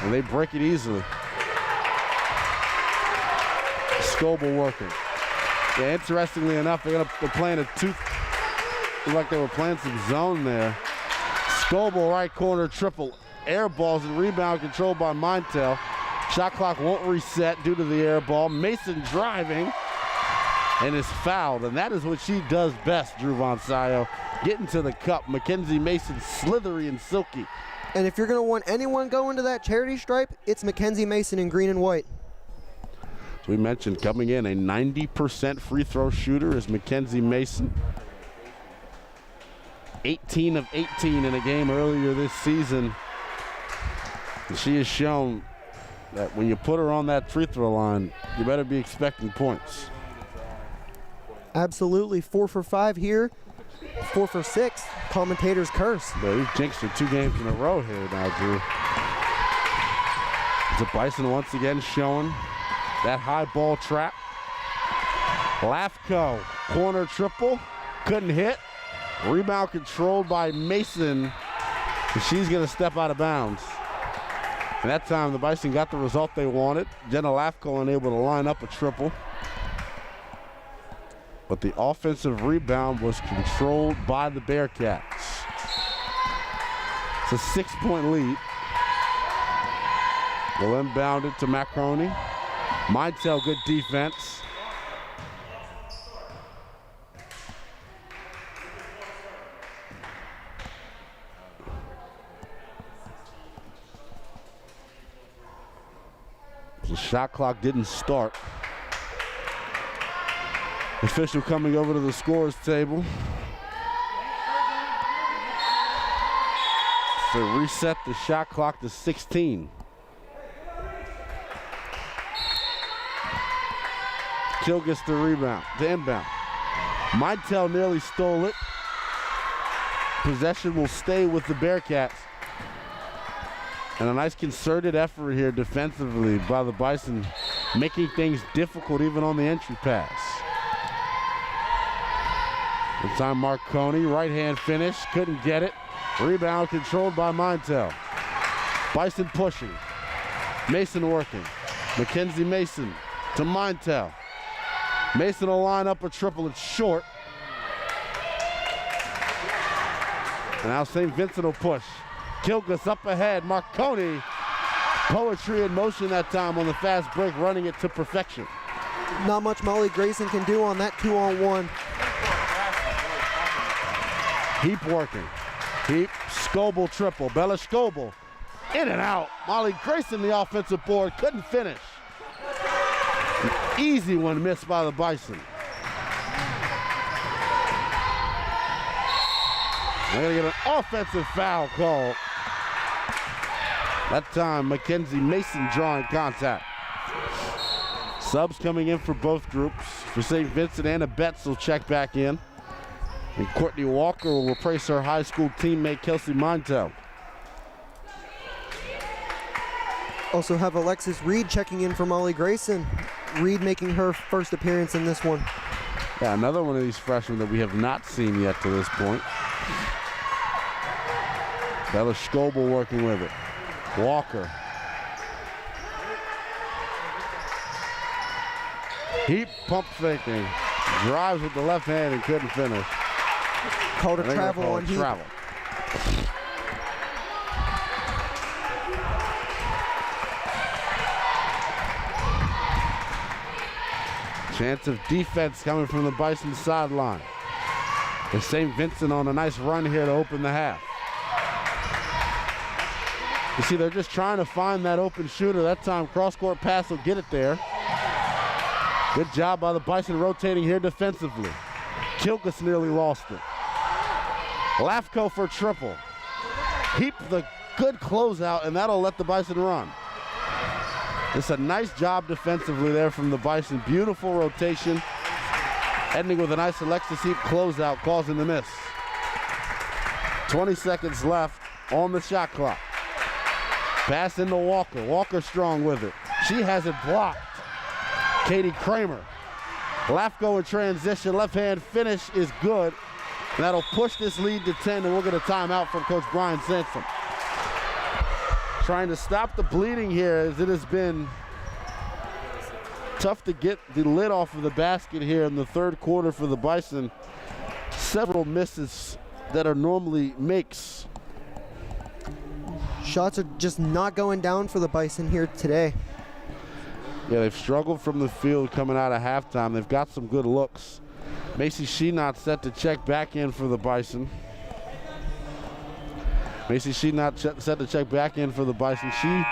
And they break it easily. Scoble working. Yeah, interestingly enough, they're playing a two. Looked like they were playing some zone there. Scoble right corner triple. Air balls and rebound controlled by Mintel. Shot clock won't reset due to the air ball. Mason driving and is fouled, and that is what she does best, Drew Von Sayo. Getting to the cup. Mackenzie Mason slithery and silky. And if you're going to want anyone going to that charity stripe, it's Mackenzie Mason in green and white. As we mentioned, coming in a 90% free throw shooter is Mackenzie Mason. 18 of 18 in a game earlier this season. And she has shown that when you put her on that free throw line, you better be expecting points. Absolutely. 4 for 5 here. 4 for 6. Commentators curse. But you've jinxed her 2 games in a row here now, Drew. The Bison once again showing that high ball trap. Lafko, corner triple, couldn't hit. Rebound controlled by Mason. And she's gonna step out of bounds. And that time the Bison got the result they wanted. Jenna Lafko unable to line up a triple. But the offensive rebound was controlled by the Bearcats. It's a 6-point lead. Will inbound it to Macaroni. Mintel, good defense. The shot clock didn't start. Official coming over to the scores table to reset the shot clock to 16. Kill gets the rebound, the inbound. Mintel nearly stole it. Possession will stay with the Bearcats. And a nice concerted effort here defensively by the Bison, making things difficult even on the entry pass. This time Marconi, right hand finish, couldn't get it. Rebound controlled by Mintel. Bison pushing. Mason working. Mackenzie Mason to Mintel. Mason will line up a triple, it's short. And now St. Vincent will push. Kilgus up ahead, Marconi. Poetry in motion that time on the fast break, running it to perfection. Not much Molly Grayson can do on that 2-on-1. Heap working. Heap, Scoble triple. Bella Scoble in and out. Molly Grayson the offensive board, couldn't finish. An easy one missed by the Bison. They're gonna get an offensive foul call. That time Mackenzie Mason drawing contact. Subs coming in for both groups. For St. Vincent, Anna Betts will check back in. And Courtney Walker will replace her high school teammate Kelsey Mintel. Also have Alexis Reed checking in for Molly Grayson. Reed making her first appearance in this one. Yeah, another one of these freshmen that we have not seen yet to this point. Bella Scoble working with it. Walker. Heap pump faking. Drives with the left hand and couldn't finish. Called a travel on Heap. Travel. Chance of defense coming from the Bison sideline. With St. Vincent on a nice run here to open the half. You see, they're just trying to find that open shooter. That time, cross-court pass will get it there. Good job by the Bison rotating here defensively. Kilkus nearly lost it. Lafko for triple. Heap the good closeout, and that'll let the Bison run. It's a nice job defensively there from the Bison. Beautiful rotation. Ending with a nice Alexis Heap closeout, causing the miss. 20 seconds left on the shot clock. Pass into Walker. Walker strong with it. She has it blocked. Katie Cramer. Lafko in transition. Left hand finish is good. And that'll push this lead to 10, and we'll get a timeout from Coach Brian Sansom. Trying to stop the bleeding here, as it has been tough to get the lid off of the basket here in the third quarter for the Bison. Several misses that are normally makes. Shots are just not going down for the Bison here today. Yeah, they've struggled from the field coming out of halftime. They've got some good looks. Macy Sheenot set to check back in for the Bison. Macy Sheenot set to check back in for the Bison. She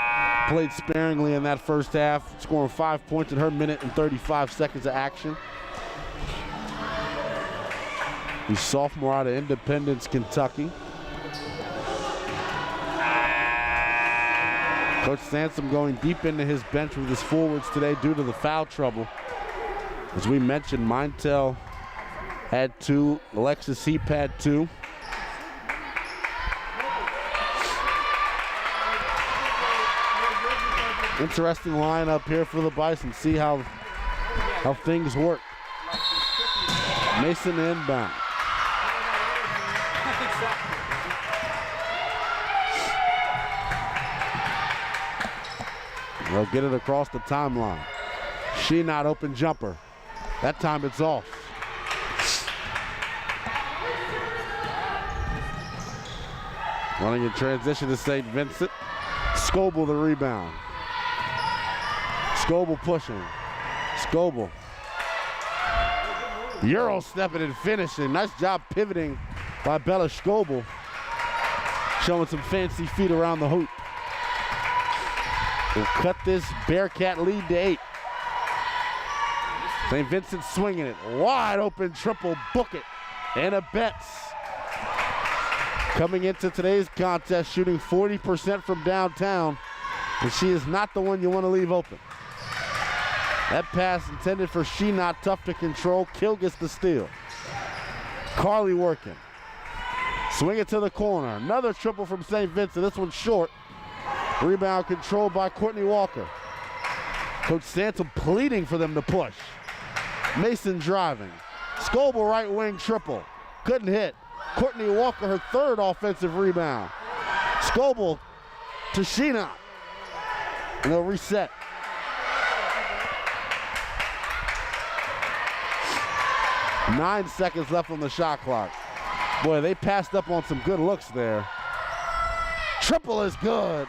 played sparingly in that first half, scoring 5 points in her minute and 35 seconds of action. The sophomore out of Independence, Kentucky. Coach Sansom going deep into his bench with his forwards today due to the foul trouble. As we mentioned, Mintel had 2, Alexis Heap had 2. Interesting lineup here for the Bison. See how things work. Mason inbound. They'll get it across the timeline. Sheenot open jumper. That time it's off. Running in transition to St. Vincent. Scoble the rebound. Scoble pushing. Scoble. Euro stepping and finishing. Nice job pivoting by Bella Scoble. Showing some fancy feet around the hoop. Will cut this Bearcat lead to 8. St. Vincent swinging it. Wide open triple, book it. Anna Betts coming into today's contest shooting 40% from downtown, and she is not the one you want to leave open. That pass intended for Sheenot, tough to control. Kill gets the steal. Carly working. Swing it to the corner. Another triple from St. Vincent. This one's short. Rebound controlled by Courtney Walker. Coach Santom pleading for them to push. Mason driving. Scoble right wing triple. Couldn't hit. Courtney Walker, her third offensive rebound. Scoble to Sheenot. And they'll reset. Nine seconds left on the shot clock. Boy, they passed up on some good looks there. Triple is good.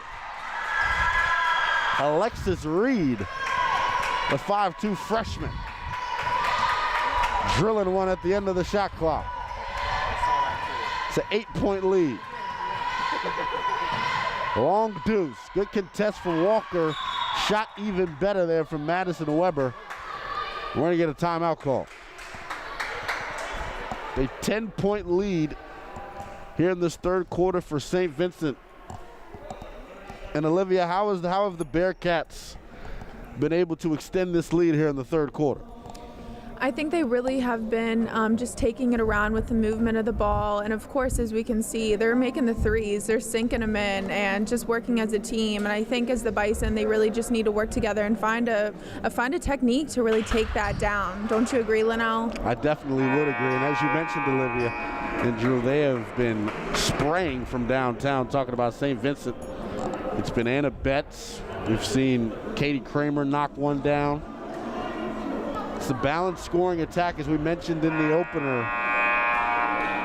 Alexis Reed, the 5'2" freshman, drilling one at the end of the shot clock. It's an 8-point lead. Long deuce. Good contest from Walker. Shot even better there from Madison Weber. We're going to get a timeout call. A 10-point lead here in this third quarter for St. Vincent. And Olivia, how have the Bearcats been able to extend this lead here in the third quarter? I think they really have been just taking it around with the movement of the ball. And of course, as we can see, they're making the threes, they're sinking them in and just working as a team. And I think as the Bison, they really just need to work together and find a technique to really take that down. Don't you agree, Linnell? I definitely would agree. And as you mentioned, Olivia and Drew, they have been spraying from downtown, talking about St. Vincent. It's been Anna Betts. We've seen Katie Cramer knock one down. It's a balanced scoring attack, as we mentioned in the opener.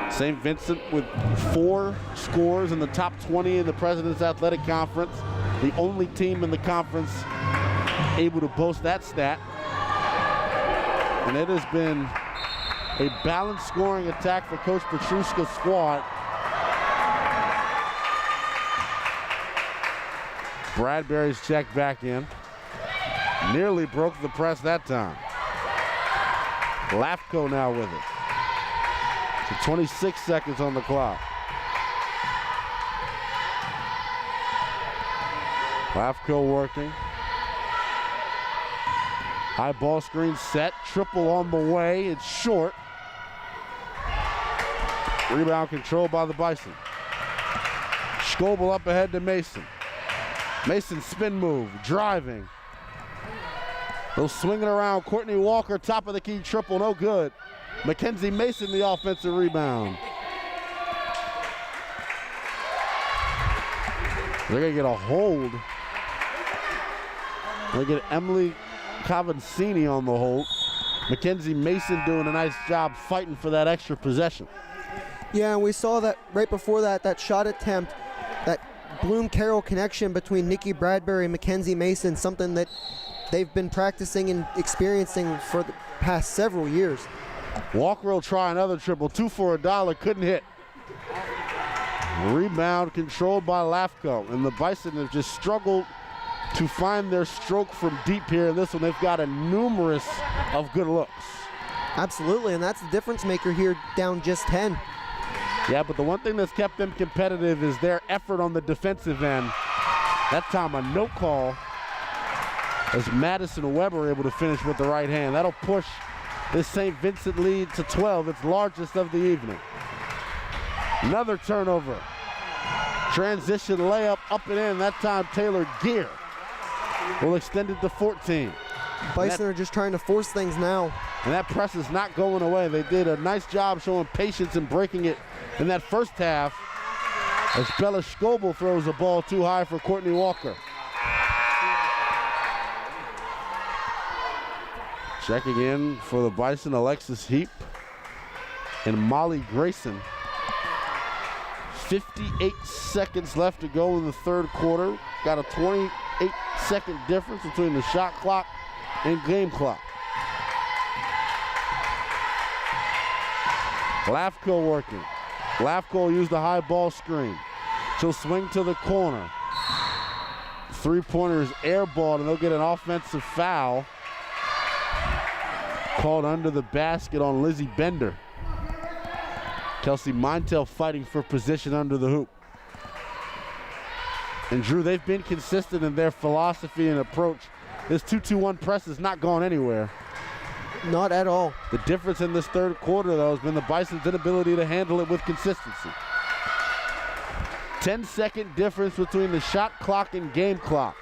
St. Vincent with 4 scores in the top 20 in the President's Athletic Conference. The only team in the conference able to boast that stat. And it has been a balanced scoring attack for Coach Petruska's squad. Bradbury's checked back in. Nearly broke the press that time. Lafko now with it. So 26 seconds on the clock. Lafko working. High ball screen set. Triple on the way. It's short. Rebound controlled by the Bison. Scoble up ahead to Mason. Mason spin move. Driving. They'll swing it around. Courtney Walker, top of the key triple, no good. Mackenzie Mason, the offensive rebound. They're going to get a hold. They get Emily Cavancini on the hold. Mackenzie Mason doing a nice job fighting for that extra possession. Yeah, and we saw that right before that shot attempt, that Bloom-Carroll connection between Nikki Bradbury and Mackenzie Mason, something that they've been practicing and experiencing for the past several years. Walker will try another triple. 2 for $1, couldn't hit. Rebound controlled by Lafko, and the Bison have just struggled to find their stroke from deep here in this one. They've got a numerous of good looks. Absolutely, and that's the difference maker here, down just 10. Yeah, but the one thing that's kept them competitive is their effort on the defensive end. That time a no call, as Madison Weber able to finish with the right hand. That'll push this St. Vincent lead to 12, its largest of the evening. Another turnover. Transition layup up and in. That time Taylor Gear will extend it to 14. Bison are just trying to force things now. And that press is not going away. They did a nice job showing patience and breaking it in that first half, as Bella Scoble throws the ball too high for Courtney Walker. Checking in for the Bison, Alexis Heap and Molly Grayson. 58 seconds left to go in the third quarter. Got a 28-second difference between the shot clock and game clock. Lafko working. Lafko will use the high ball screen. She'll swing to the corner. Three-pointer is airballed, and they'll get an offensive foul called under the basket on Lizzie Bender. Kelsey Montel fighting for position under the hoop. And Drew, they've been consistent in their philosophy and approach. This 2-2-1 press is not going anywhere. Not at all. The difference in this third quarter, though, has been the Bison's inability to handle it with consistency. 10-second difference between the shot clock and game clock.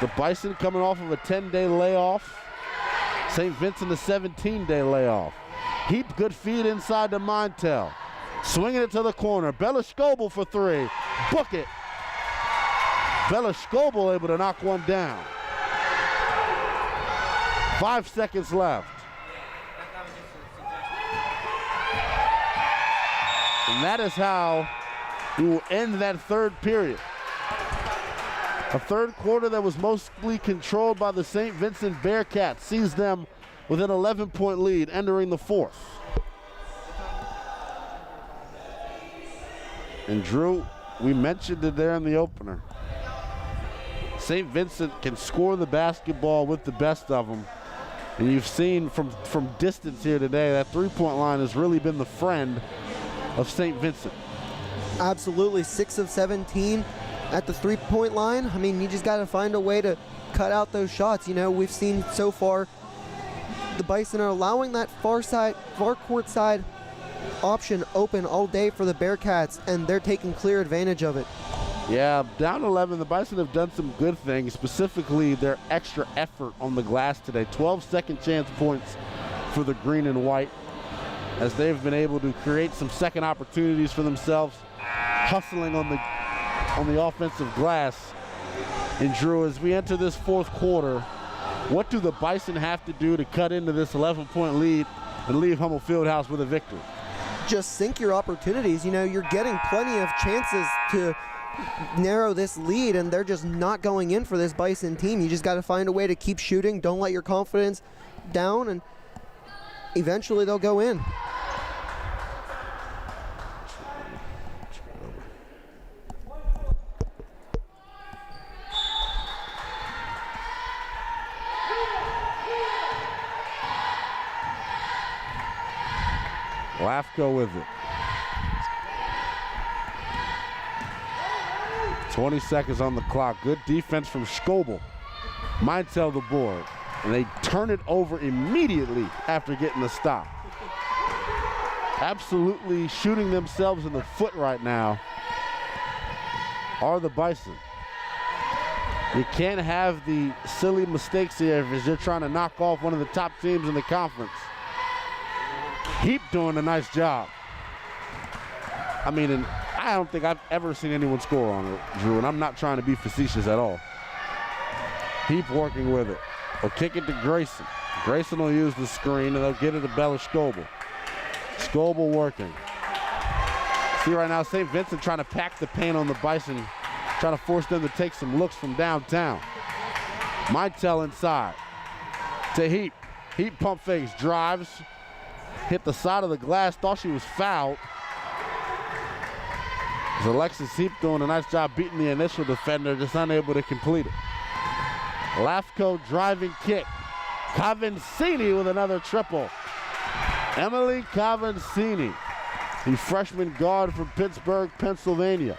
The Bison coming off of a 10-day layoff. St. Vincent a 17-day layoff. Heap, good feed inside to Montel. Swinging it to the corner. Bella Scoble for three. Book it. Bella Scoble able to knock one down. 5 seconds left. And that is how we will end that third period. A third quarter that was mostly controlled by the St. Vincent Bearcats sees them with an 11-point lead entering the fourth. And Drew, we mentioned it there in the opener. St. Vincent can score the basketball with the best of them. And you've seen from distance here today, that three-point line has really been the friend of St. Vincent. Absolutely, 6 of 17 at the three-point line. I mean, you just got to find a way to cut out those shots. You know, we've seen so far the Bison are allowing that far court side option open all day for the Bearcats, and they're taking clear advantage of it. Yeah, down 11, the Bison have done some good things, specifically their extra effort on the glass today. 12 second chance points for the green and white, as they've been able to create some second opportunities for themselves, hustling on the offensive glass. And Drew, as we enter this fourth quarter, what do the Bison have to do to cut into this 11-point lead and leave Hummel Fieldhouse with a victory? Just sink your opportunities. You know, you're getting plenty of chances to narrow this lead, and they're just not going in for this Bison team. You just got to find a way to keep shooting. Don't let your confidence down, and eventually they'll go in. Lafko with it. 20 seconds on the clock. Good defense from Scoble. Montel the board. And they turn it over immediately after getting the stop. Absolutely shooting themselves in the foot right now are the Bison. You can't have the silly mistakes here if you're trying to knock off one of the top teams in the conference. Heap doing a nice job. I mean, and I don't think I've ever seen anyone score on it, Drew, and I'm not trying to be facetious at all. Heap working with it. They'll kick it to Grayson. Grayson will use the screen, and they'll get it to Bella Scoble. Scoble working. See right now, St. Vincent trying to pack the paint on the Bison, trying to force them to take some looks from downtown. Montel inside to Heap. Heap pump fakes, drives, hit the side of the glass, thought she was fouled. As Alexis Heap doing a nice job beating the initial defender, just unable to complete it. Lafko driving kick. Cavancini with another triple. Emily Cavancini, the freshman guard from Pittsburgh, Pennsylvania,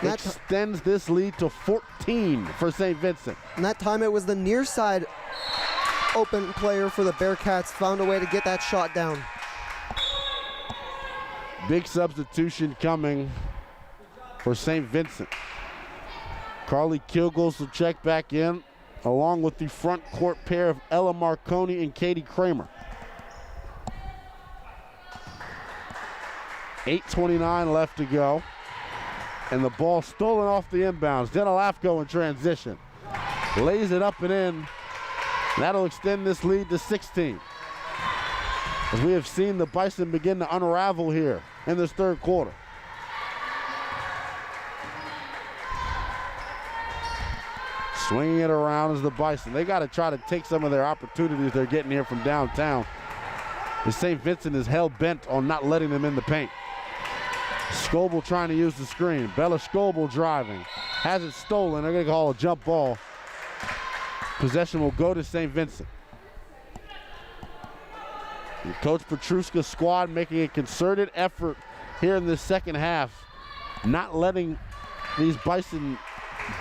extends this lead to 14 for St. Vincent. And that time it was the near side open player for the Bearcats, found a way to get that shot down. Big substitution coming for St. Vincent. Carly Kilgles will check back in, along with the front court pair of Ella Marconi and Katie Cramer. 8:29 left to go. And the ball stolen off the inbounds. Jenna Lafko in transition. Lays it up and in. That'll extend this lead to 16. As we have seen the Bison begin to unravel here in this third quarter. Swinging it around is the Bison. They got to try to take some of their opportunities they're getting here from downtown. The St. Vincent is hell-bent on not letting them in the paint. Scoble trying to use the screen. Bella Scoble driving. Has it stolen. They're going to call a jump ball. Possession will go to St. Vincent. And Coach Petruska's squad making a concerted effort here in this second half, not letting these Bison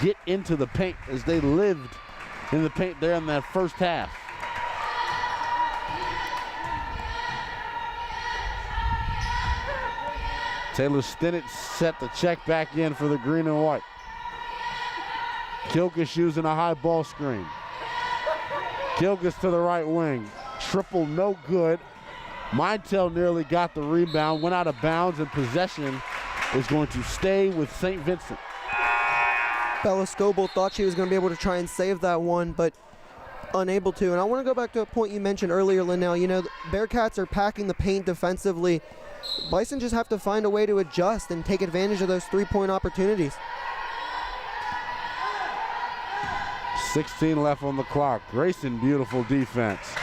get into the paint as they lived in the paint there in that first half. Taylor Stinnett set the check back in for the green and white. Kilgus using a high ball screen. Kilgus to the right wing. Triple no good. Mintel nearly got the rebound, went out of bounds, and possession is going to stay with St. Vincent. Bella Scoble thought she was going to be able to try and save that one, but unable to. And I want to go back to a point you mentioned earlier, Linnell. You know, the Bearcats are packing the paint defensively. Bison just have to find a way to adjust and take advantage of those three-point opportunities. 16 left on the clock. Grayson, beautiful defense.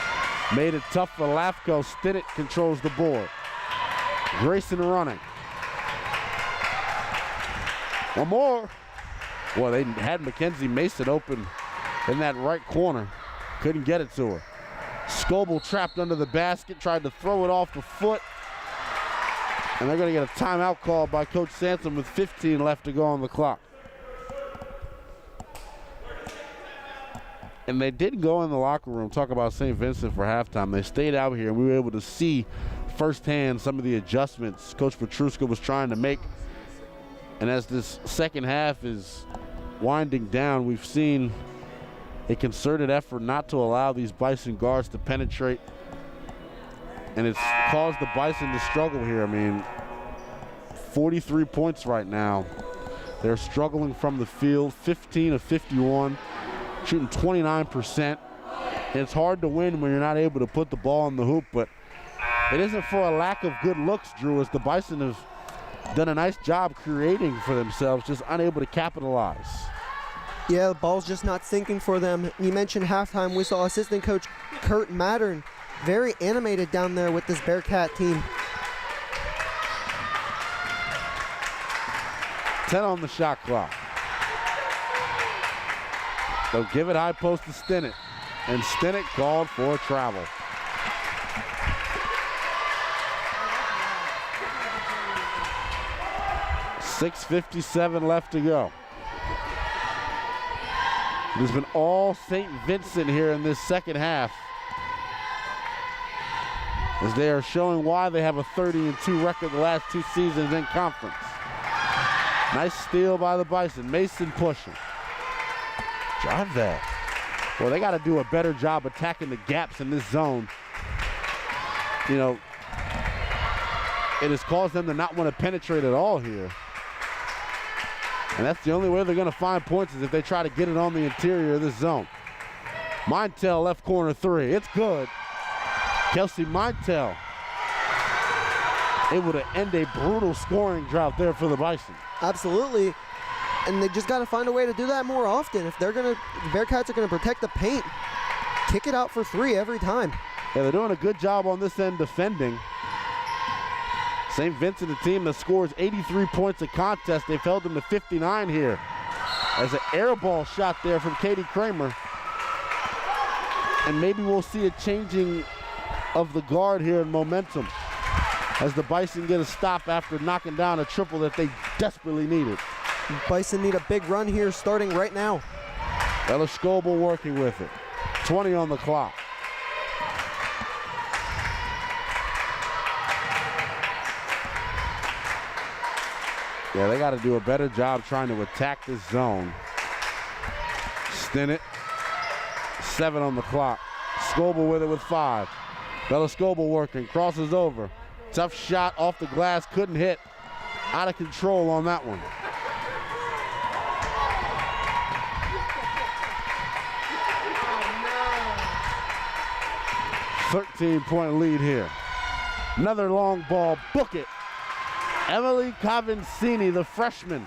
Made it tough for Lafco. Stinnett controls the board. Grayson running. One more. Well, they had Mackenzie Mason open in that right corner. Couldn't get it to her. Scoble trapped under the basket, tried to throw it off the foot. And they're going to get a timeout call by Coach Sansom with 15 left to go on the clock. And they didn't go in the locker room, talk about St. Vincent for halftime. They stayed out here, and we were able to see firsthand some of the adjustments Coach Petruska was trying to make. And as this second half is winding down, we've seen a concerted effort not to allow these Bison guards to penetrate. And it's caused the Bison to struggle here. I mean, 43 points right now. They're struggling from the field, 15 of 51. Shooting 29%. It's hard to win when you're not able to put the ball in the hoop, but it isn't for a lack of good looks, Drew, as the Bison have done a nice job creating for themselves, just unable to capitalize. Yeah, the ball's just not sinking for them. You mentioned halftime. We saw assistant coach Kurt Mattern very animated down there with this Bearcat team. 10 on the shot clock. They'll give it high post to Stinnett. And Stinnett called for a travel. .657 left to go. It has been all St. Vincent here in this second half, as they are showing why they have a 30-2 record the last two seasons in conference. Nice steal by the Bison. Mason pushing. Drive that. Well, they got to do a better job attacking the gaps in this zone. You know, it has caused them to not want to penetrate at all here. And that's the only way they're going to find points, is if they try to get it on the interior of this zone. Mintel left corner three. It's good. Kelsey Mintel able to end a brutal scoring drought there for the Bison. Absolutely. And they just got to find a way to do that more often. If they're going to, the Bearcats are going to protect the paint, kick it out for three every time. Yeah, they're doing a good job on this end defending. St. Vincent, a team that scores 83 points a contest. They've held them to 59 here. As an air ball shot there from Katie Cramer. And maybe we'll see a changing of the guard here in momentum, as the Bison get a stop after knocking down a triple that they desperately needed. Bison need a big run here starting right now. Bella Scoble working with it. 20 on the clock. Yeah, they got to do a better job trying to attack this zone. Stinnett, 7 on the clock. Scoble with it with 5. Bella Scoble working, crosses over. Tough shot off the glass, couldn't hit. Out of control on that one. Oh, no. 13-point lead here. Another long ball, book it. Emily Cavancini, the freshman,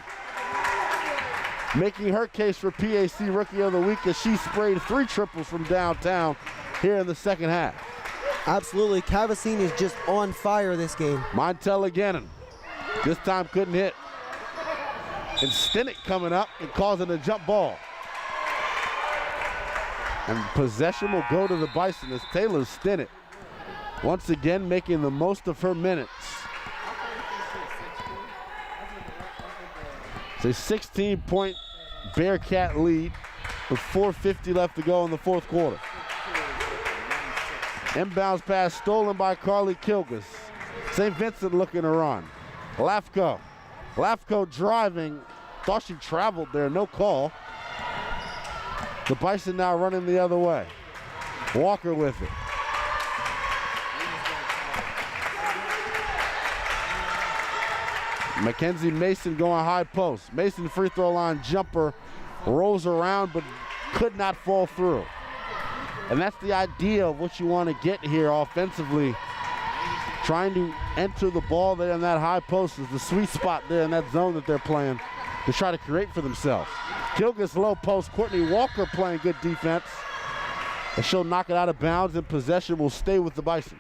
making her case for PAC Rookie of the Week as she sprayed 3 triples from downtown here in the second half. Absolutely, Cavancini is just on fire this game. Montel again, this time couldn't hit. And Stinnett coming up and causing a jump ball. And possession will go to the Bison as Taylor Stinnett once again making the most of her minutes. It's a 16-point Bearcat lead with 4:50 left to go in the fourth quarter. Inbounds pass stolen by Carly Kilgus. St. Vincent looking to run. Lafko driving. Thought she traveled there, no call. The Bison now running the other way. Walker with it. Mackenzie Mason going high post. Mason free throw line jumper rolls around but could not fall through. And that's the idea of what you want to get here offensively. Trying to enter the ball there in that high post is the sweet spot there in that zone that they're playing to try to create for themselves. Kilgus low post. Courtney Walker playing good defense. And she'll knock it out of bounds and possession will stay with the Bison.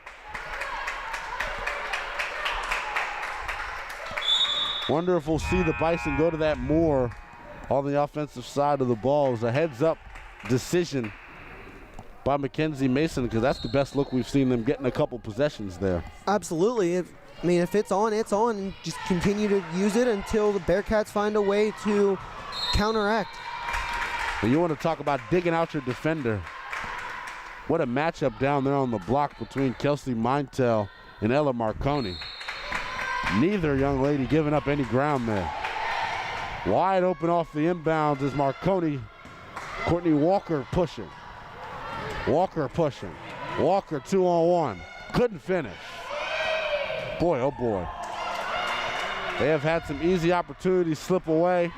Wonder if we'll see the Bison go to that more on the offensive side of the ball. It was a heads-up decision by Mackenzie Mason because that's the best look we've seen them getting a couple possessions there. Absolutely. If it's on, it's on, and just continue to use it until the Bearcats find a way to counteract. Well, you want to talk about digging out your defender. What a matchup down there on the block between Kelsey Mintel and Ella Marconi. Neither young lady giving up any ground there. Wide open off the inbounds is Marconi. Courtney Walker pushing. Walker 2-on-1. Couldn't finish. Boy, oh boy. They have had some easy opportunities slip away.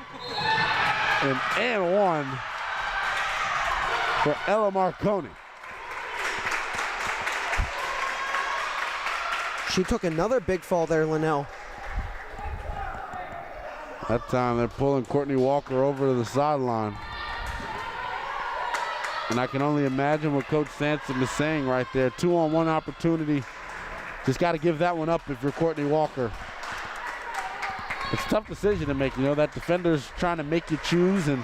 And one for Ella Marconi. She took another big fall there, Linnell. That time they're pulling Courtney Walker over to the sideline. And I can only imagine what Coach Sansom is saying right there. 2-on-1 opportunity. Just got to give that one up if you're Courtney Walker. It's a tough decision to make. You know, that defender's trying to make you choose, and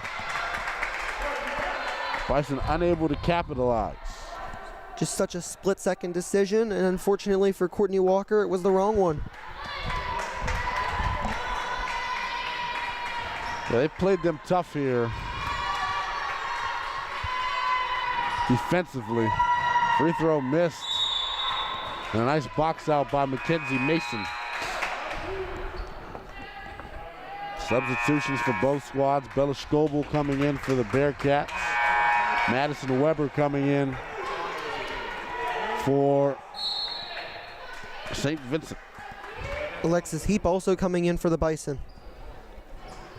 Bison unable to capitalize. Just such a split-second decision, and unfortunately for Courtney Walker, it was the wrong one. Yeah, they played them tough here. Defensively. Free throw missed. And a nice box out by Mackenzie Mason. Substitutions for both squads. Bella Scoble coming in for the Bearcats. Madison Weber coming in for St. Vincent. Alexis Heap also coming in for the Bison.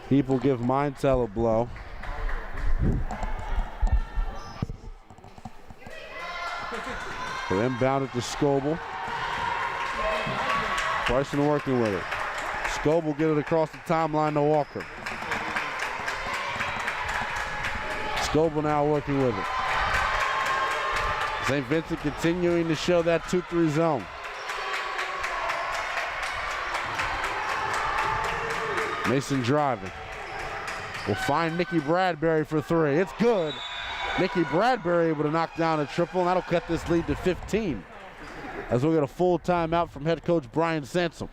Heap will give Mintel a blow. They're inbounded to Scoble. Bryson working with it. Scoble get it across the timeline to Walker. Scoble now working with it. St. Vincent continuing to show that 2-3 zone. Mason driving. Will find Nikki Bradbury for 3. It's good. Nikki Bradbury able to knock down a triple, and that'll cut this lead to 15. As we'll get a full timeout from head coach Brian Sansom.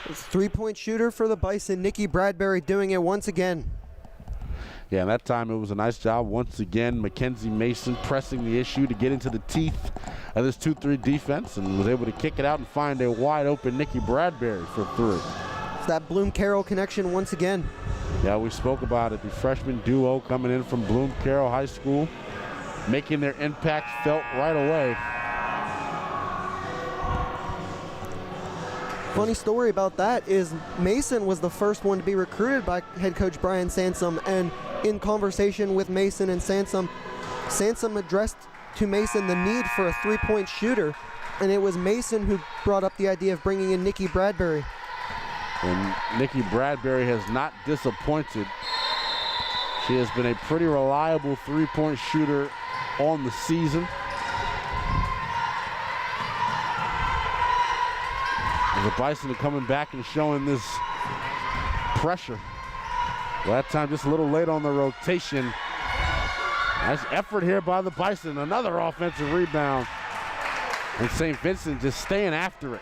It's 3-point shooter for the Bison. Nikki Bradbury doing it once again. Yeah, and that time it was a nice job. Once again, Mackenzie Mason pressing the issue to get into the teeth of this 2-3 defense and was able to kick it out and find a wide open Nikki Bradbury for 3. It's that Bloom-Carroll connection once again. Yeah, we spoke about it. The freshman duo coming in from Bloom-Carroll High School, making their impact felt right away. Funny story about that is Mason was the first one to be recruited by head coach Brian Sansom, and in conversation with Mason and Sansom, Sansom addressed to Mason the need for a 3-point shooter, and it was Mason who brought up the idea of bringing in Nikki Bradbury. And Nikki Bradbury has not disappointed. She has been a pretty reliable three-point shooter on the season. The Bison are coming back and showing this pressure. Well, that time just a little late on the rotation. Nice effort here by the Bison. Another offensive rebound. And St. Vincent just staying after it.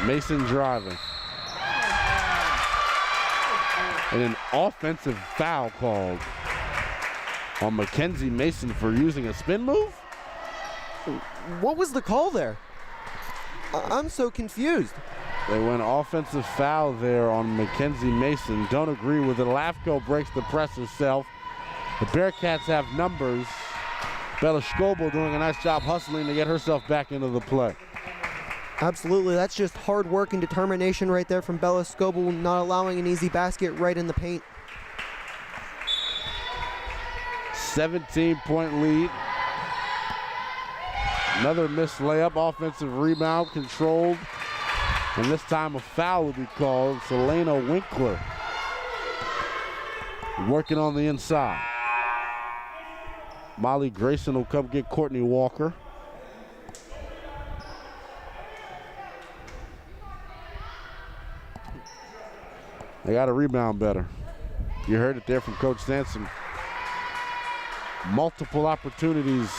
Mason driving. And an offensive foul called on Mackenzie Mason for using a spin move? What was the call there? I'm so confused. They went offensive foul there on Mackenzie Mason. Don't agree with it. Lafko breaks the press herself. The Bearcats have numbers. Bella Scoble doing a nice job hustling to get herself back into the play. Absolutely, that's just hard work and determination right there from Bella Scoble, not allowing an easy basket right in the paint. 17-point lead. Another missed layup, offensive rebound controlled. And this time a foul will be called. Selena Winkler working on the inside. Molly Grayson will come get Courtney Walker. They got to rebound better. You heard it there from Coach Sampson. Multiple opportunities.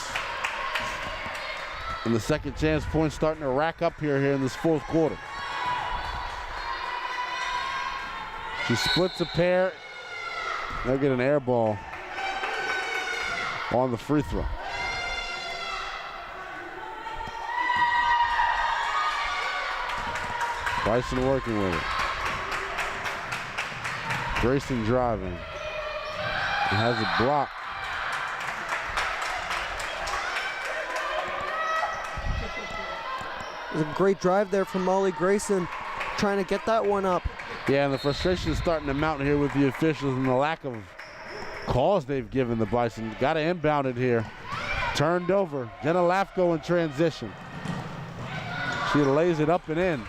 And the second chance points starting to rack up here in this fourth quarter. She splits a pair. They'll get an air ball on the free throw. Bison working with it. Grayson driving. He has a block. It was a great drive there from Molly Grayson, trying to get that one up. Yeah, and the frustration is starting to mount here with the officials and the lack of calls they've given the Bison. Got to inbound it here. Turned over. Jenna Lafko in transition. She lays it up and in.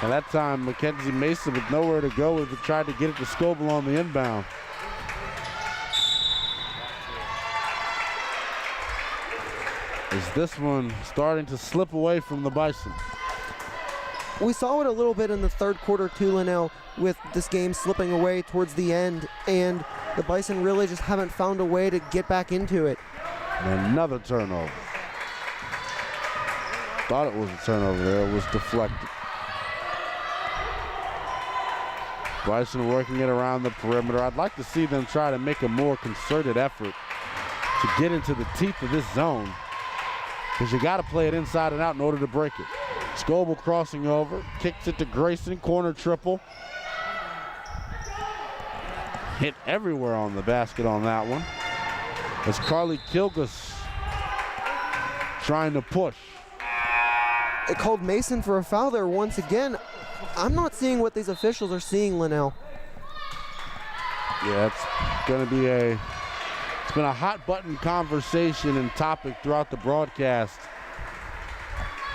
And that time, Mackenzie Mason with nowhere to go as it tried to get it to Scoble on the inbound. Is this one starting to slip away from the Bison? We saw it a little bit in the third quarter too, Linnell, with this game slipping away towards the end, and the Bison really just haven't found a way to get back into it. And another turnover. Thought it was a turnover there, it was deflected. Bison working it around the perimeter. I'd like to see them try to make a more concerted effort to get into the teeth of this zone, because you got to play it inside and out in order to break it. Scoble crossing over, kicks it to Grayson, corner triple. Hit everywhere on the basket on that one. As Carly Kilgus trying to push. It called Mason for a foul there once again. I'm not seeing what these officials are seeing, Linnell. Yeah, it's going to be it's been a hot button conversation and topic throughout the broadcast.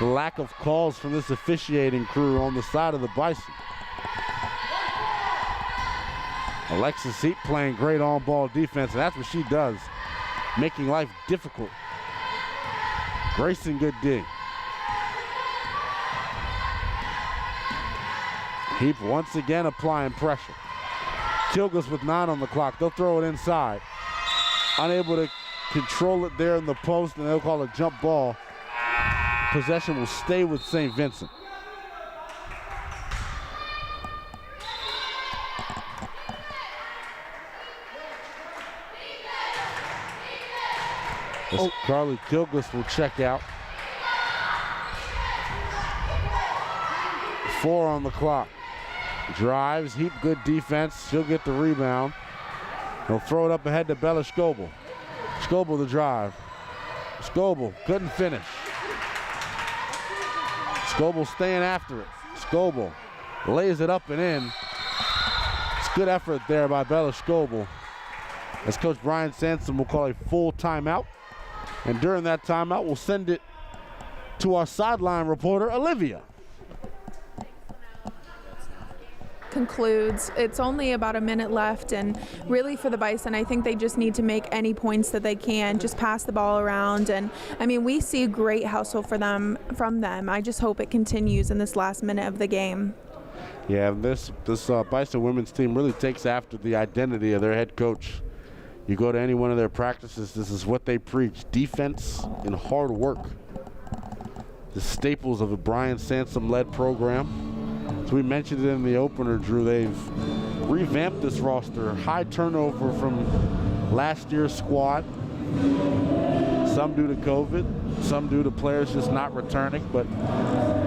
The lack of calls from this officiating crew on the side of the Bison. Alexis Heat playing great on-ball defense, and that's what she does, making life difficult. Grayson, good D. Heap once again applying pressure. Kilgus with 9 on the clock. They'll throw it inside. Unable to control it there in the post, and they'll call a jump ball. Possession will stay with St. Vincent. Carly Kilgus will check out. 4 on the clock. Drives, Heap good defense. She'll get the rebound. He'll throw it up ahead to Bella Scoble. Scoble the drive. Scoble couldn't finish. Scoble staying after it. Scoble lays it up and in. It's Good effort there by Bella Scoble, as Coach Brian Sansom will call a full timeout. And during that timeout, we'll send it to our sideline reporter, Olivia. Concludes. It's only about a minute left, and really for the Bison, I think they just need to make any points that they can, just pass the ball around. And I mean, we see great hustle from them. I just hope it continues in this last minute of the game. Yeah, this Bison women's team really takes after the identity of their head coach. You go to any one of their practices, this is what they preach: defense and hard work. The staples of a Brian Sansom-led program. As we mentioned it in the opener, Drew, they've revamped this roster. High turnover from last year's squad. Some due to COVID, some due to players just not returning. But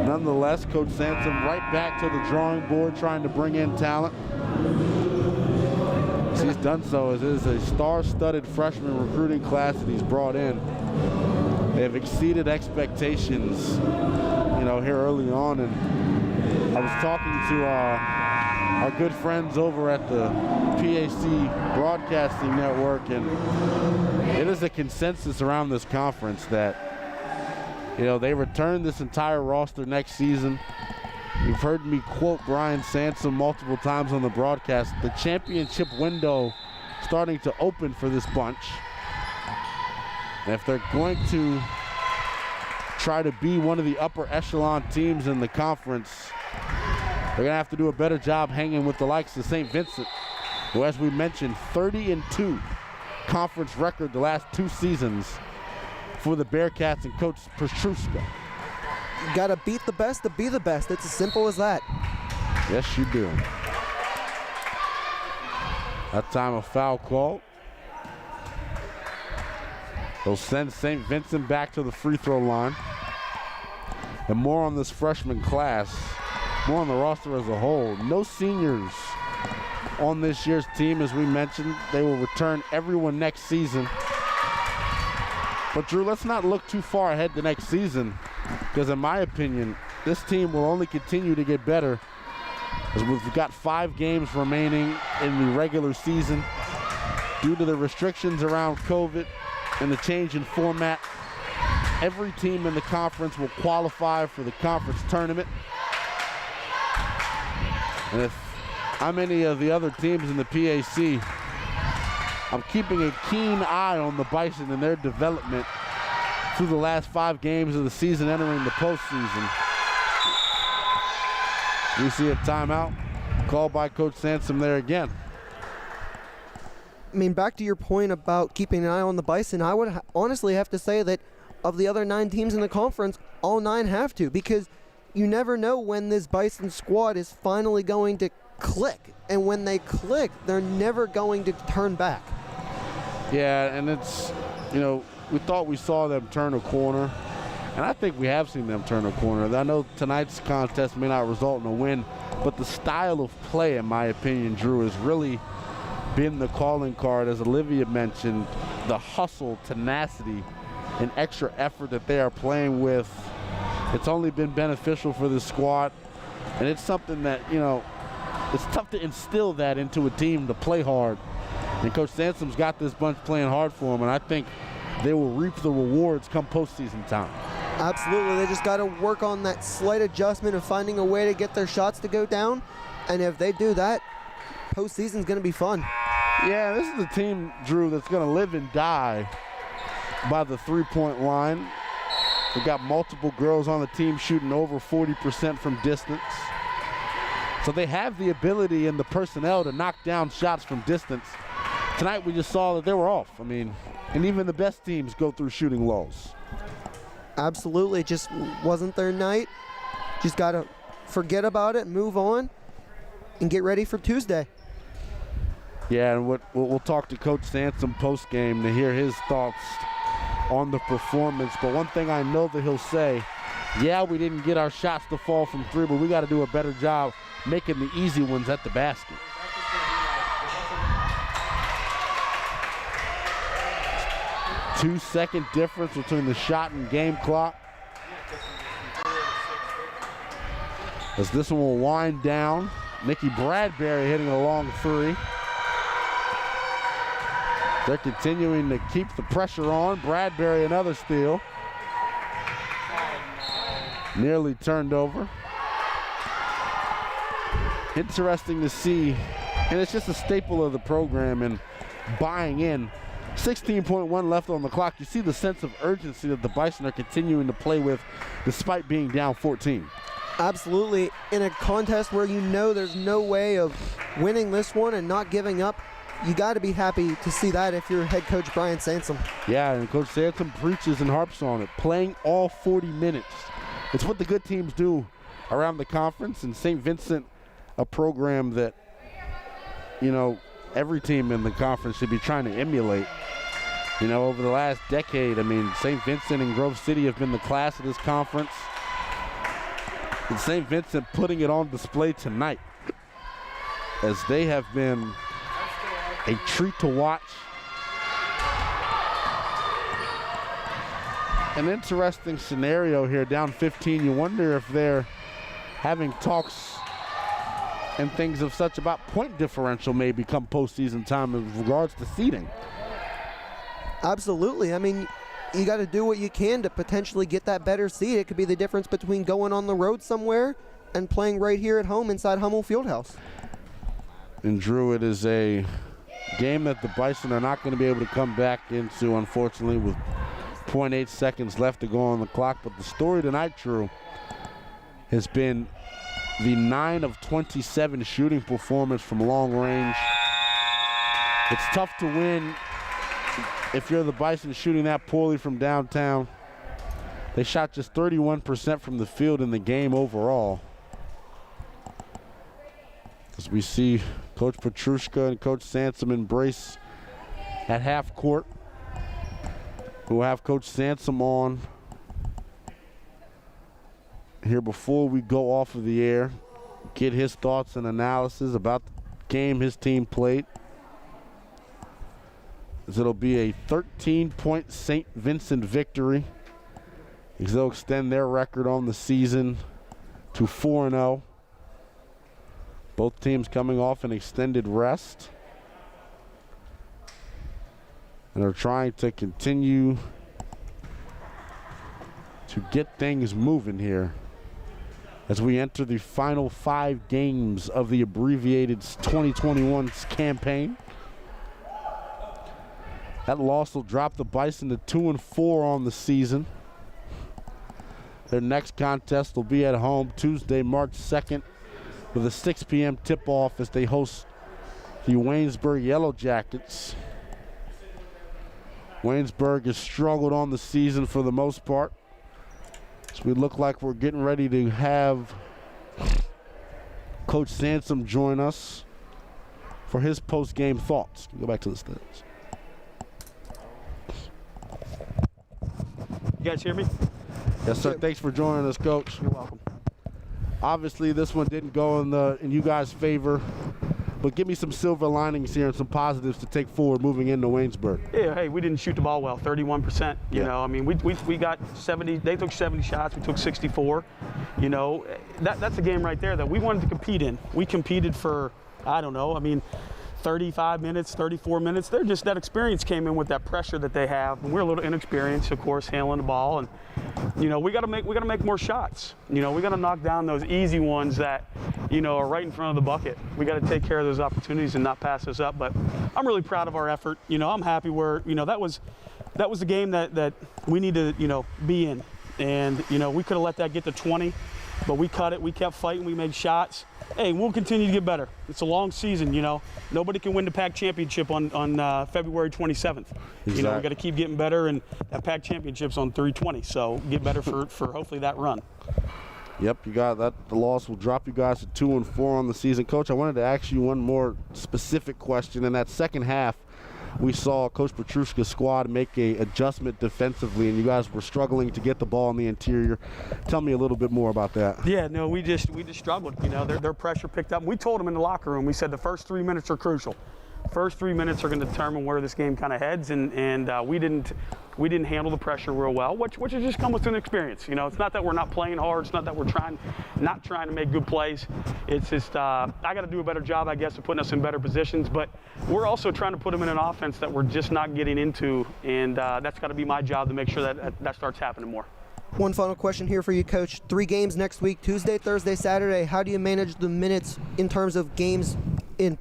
nonetheless, Coach Sansom right back to the drawing board, trying to bring in talent. He's done so. It is a star-studded freshman recruiting class that he's brought in. They have exceeded expectations, here early on. And I was talking to our good friends over at the PAC Broadcasting Network, and it is a consensus around this conference that, they return this entire roster next season. You've heard me quote Brian Sansom multiple times on the broadcast. The championship window starting to open for this bunch. And if they're going to try to be one of the upper echelon teams in the conference, they're going to have to do a better job hanging with the likes of St. Vincent, who, as we mentioned, 30-2 conference record the last 2 seasons for the Bearcats and Coach Petruska. You got to beat the best to be the best. It's as simple as that. Yes, you do. That time a foul call. They'll send St. Vincent back to the free throw line. And more on this freshman class, more on the roster as a whole. No seniors on this year's team, as we mentioned. They will return everyone next season. But Drew, let's not look too far ahead to next season, because in my opinion, this team will only continue to get better, as we've got 5 games remaining in the regular season. Due to the restrictions around COVID and the change in format, every team in the conference will qualify for the conference tournament. And if I'm any of the other teams in the PAC, I'm keeping a keen eye on the Bison and their development through the last 5 games of the season, entering the postseason. We see a timeout called by Coach Sansom there again. I mean, back to your point about keeping an eye on the Bison, I would honestly have to say that of the other 9 teams in the conference, all 9 have to, because you never know when this Bison squad is finally going to click. And when they click, they're never going to turn back. Yeah, and it's, we thought we saw them turn a corner, and I think we have seen them turn a corner. I know tonight's contest may not result in a win, but the style of play, in my opinion, Drew, has really been the calling card. As Olivia mentioned, the hustle, tenacity, and extra effort that they are playing with. It's only been beneficial for this squad, and it's something that, it's tough to instill that into a team to play hard. And Coach Sansom's got this bunch playing hard for him, and I think they will reap the rewards come postseason time. Absolutely. They just got to work on that slight adjustment of finding a way to get their shots to go down. And if they do that, postseason's going to be fun. Yeah, this is a team, Drew, that's going to live and die by the three-point line. We've got multiple girls on the team shooting over 40% from distance. So they have the ability and the personnel to knock down shots from distance. Tonight we just saw that they were off. And even the best teams go through shooting lulls. Absolutely. It just wasn't their night. Just got to forget about it, move on, and get ready for Tuesday. Yeah, and we'll talk to Coach Sansom post-game to hear his thoughts on the performance. But one thing I know that he'll say, yeah, we didn't get our shots to fall from 3, but we got to do a better job making the easy ones at the basket. Two-second difference between the shot and game clock. As this one will wind down Nikki Bradbury hitting a long three. They're continuing to keep the pressure on. Bradbury, another steal. Nearly turned over. Interesting to see, and it's just a staple of the program and buying in. 16.1 left on the clock. You see the sense of urgency that the Bison are continuing to play with despite being down 14. Absolutely. In a contest where you know there's no way of winning this one and not giving up, you got to be happy to see that if you're head coach Brian Sansom. Yeah, and Coach Sansom preaches and harps on it. Playing all 40 minutes. It's what the good teams do around the conference, and St. Vincent, a program that, you know, every team in the conference should be trying to emulate. You know, over the last decade, I mean, St. Vincent and Grove City have been the class of this conference. And St. Vincent putting it on display tonight, as they have been a treat to watch. An interesting scenario here, down 15. You wonder if they're having talks and things of such about point differential may become postseason time in regards to seeding. Absolutely. I mean, you got to do what you can to potentially get that better seed. It could be the difference between going on the road somewhere and playing right here at home inside Hummel Fieldhouse. And Drew, it is a game that the Bison are not going to be able to come back into, unfortunately, with 0.8 seconds left to go on the clock. But the story tonight, Drew, has been the 9 of 27 shooting performance from long range. It's tough to win if you're the Bison shooting that poorly from downtown. They shot just 31% from the field in the game overall. As we see Coach Petrushka and Coach Sansom embrace at half court. We'll have Coach Sansom on here before we go off of the air, get his thoughts and analysis about the game his team played. As it'll be a 13-point St. Vincent victory, as they'll extend their record on the season to 4-0. Both teams coming off an extended rest and are trying to continue to get things moving here as we enter the final 5 games of the abbreviated 2021 campaign. That loss will drop the Bison to 2-4 on the season. Their next contest will be at home Tuesday, March 2nd, with a 6 p.m. tip-off as they host the Waynesburg Yellow Jackets. Waynesburg has struggled on the season for the most part. So we look like we're getting ready to have Coach Sansom join us for his post-game thoughts. Go back to the stats. You guys hear me? Yes, sir. Thanks for joining us, Coach. You're welcome. Obviously, this one didn't go in you guys' favor, but give me some silver linings here and some positives to take forward moving into Waynesburg. Yeah, hey, we didn't shoot the ball well, 31%. You know, I mean, we got 70, they took 70 shots, we took 64. You know, that's a game right there that we wanted to compete in. We competed for, I don't know, I mean, 35 minutes, 34 minutes. They're just, that experience came in with that pressure that they have. And we're a little inexperienced, of course, handling the ball. And, you know, we got to make more shots. You know, we got to knock down those easy ones that, you know, are right in front of the bucket. We got to take care of those opportunities and not pass those up. But I'm really proud of our effort. You know, I'm happy where, you know, that was the game that we need to, you know, be in. And, you know, we could have let that get to 20, but we cut it. We kept fighting. We made shots. Hey, we'll continue to get better. It's a long season, you know. Nobody can win the PAC championship on February 27th. Exactly. You know, we got to keep getting better, and that PAC championship's on 3/20. So get better for hopefully that run. Yep, you got that. The loss will drop you guys to 2-4 on the season. Coach, I wanted to ask you one more specific question. In that second half, we saw Coach Petrushka's squad make an adjustment defensively, and you guys were struggling to get the ball in the interior. Tell me a little bit more about that. Yeah, no, we just struggled. You know, their pressure picked up. We told them in the locker room, we said the first 3 minutes are crucial. First 3 minutes are going to determine where this game kind of heads, and we didn't we didn't handle the pressure real well, which has just come with an experience. You know, it's not that we're not playing hard. It's not that we're not trying to make good plays. It's just I got to do a better job, I guess, of putting us in better positions. But we're also trying to put them in an offense that we're just not getting into, and that's got to be my job to make sure that starts happening more. One final question here for you, Coach. 3 games next week, Tuesday, Thursday, Saturday. How do you manage the minutes in terms of games in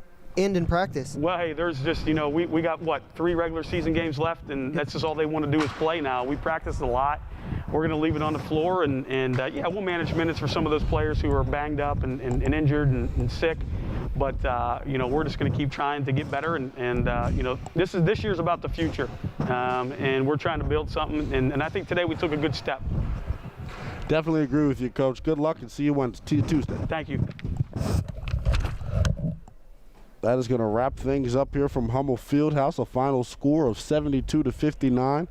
practice? Well, hey, there's just, you know, we got, 3 regular season games left, and that's just all they want to do is play now. We practice a lot. We're going to leave it on the floor, and yeah, we'll manage minutes for some of those players who are banged up and injured and sick. But, you know, we're just going to keep trying to get better, and you know, this year's about the future, and we're trying to build something, and I think today we took a good step. Definitely agree with you, Coach. Good luck, and see you Tuesday. Thank you. That is going to wrap things up here from Hummel Fieldhouse, a final score of 72-59.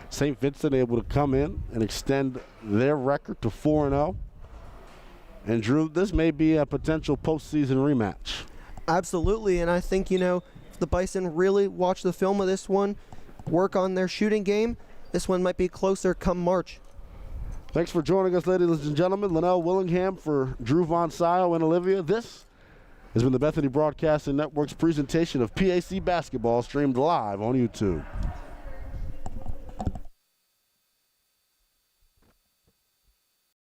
St. Vincent able to come in and extend their record to 4-0. And Drew, this may be a potential postseason rematch. Absolutely, and I think, you know, if the Bison really watch the film of this one, work on their shooting game, this one might be closer come March. Thanks for joining us, ladies and gentlemen. Linnell Willingham for Drew Von Sile and Olivia. This has been the Bethany Broadcasting Network's presentation of PAC basketball, streamed live on YouTube.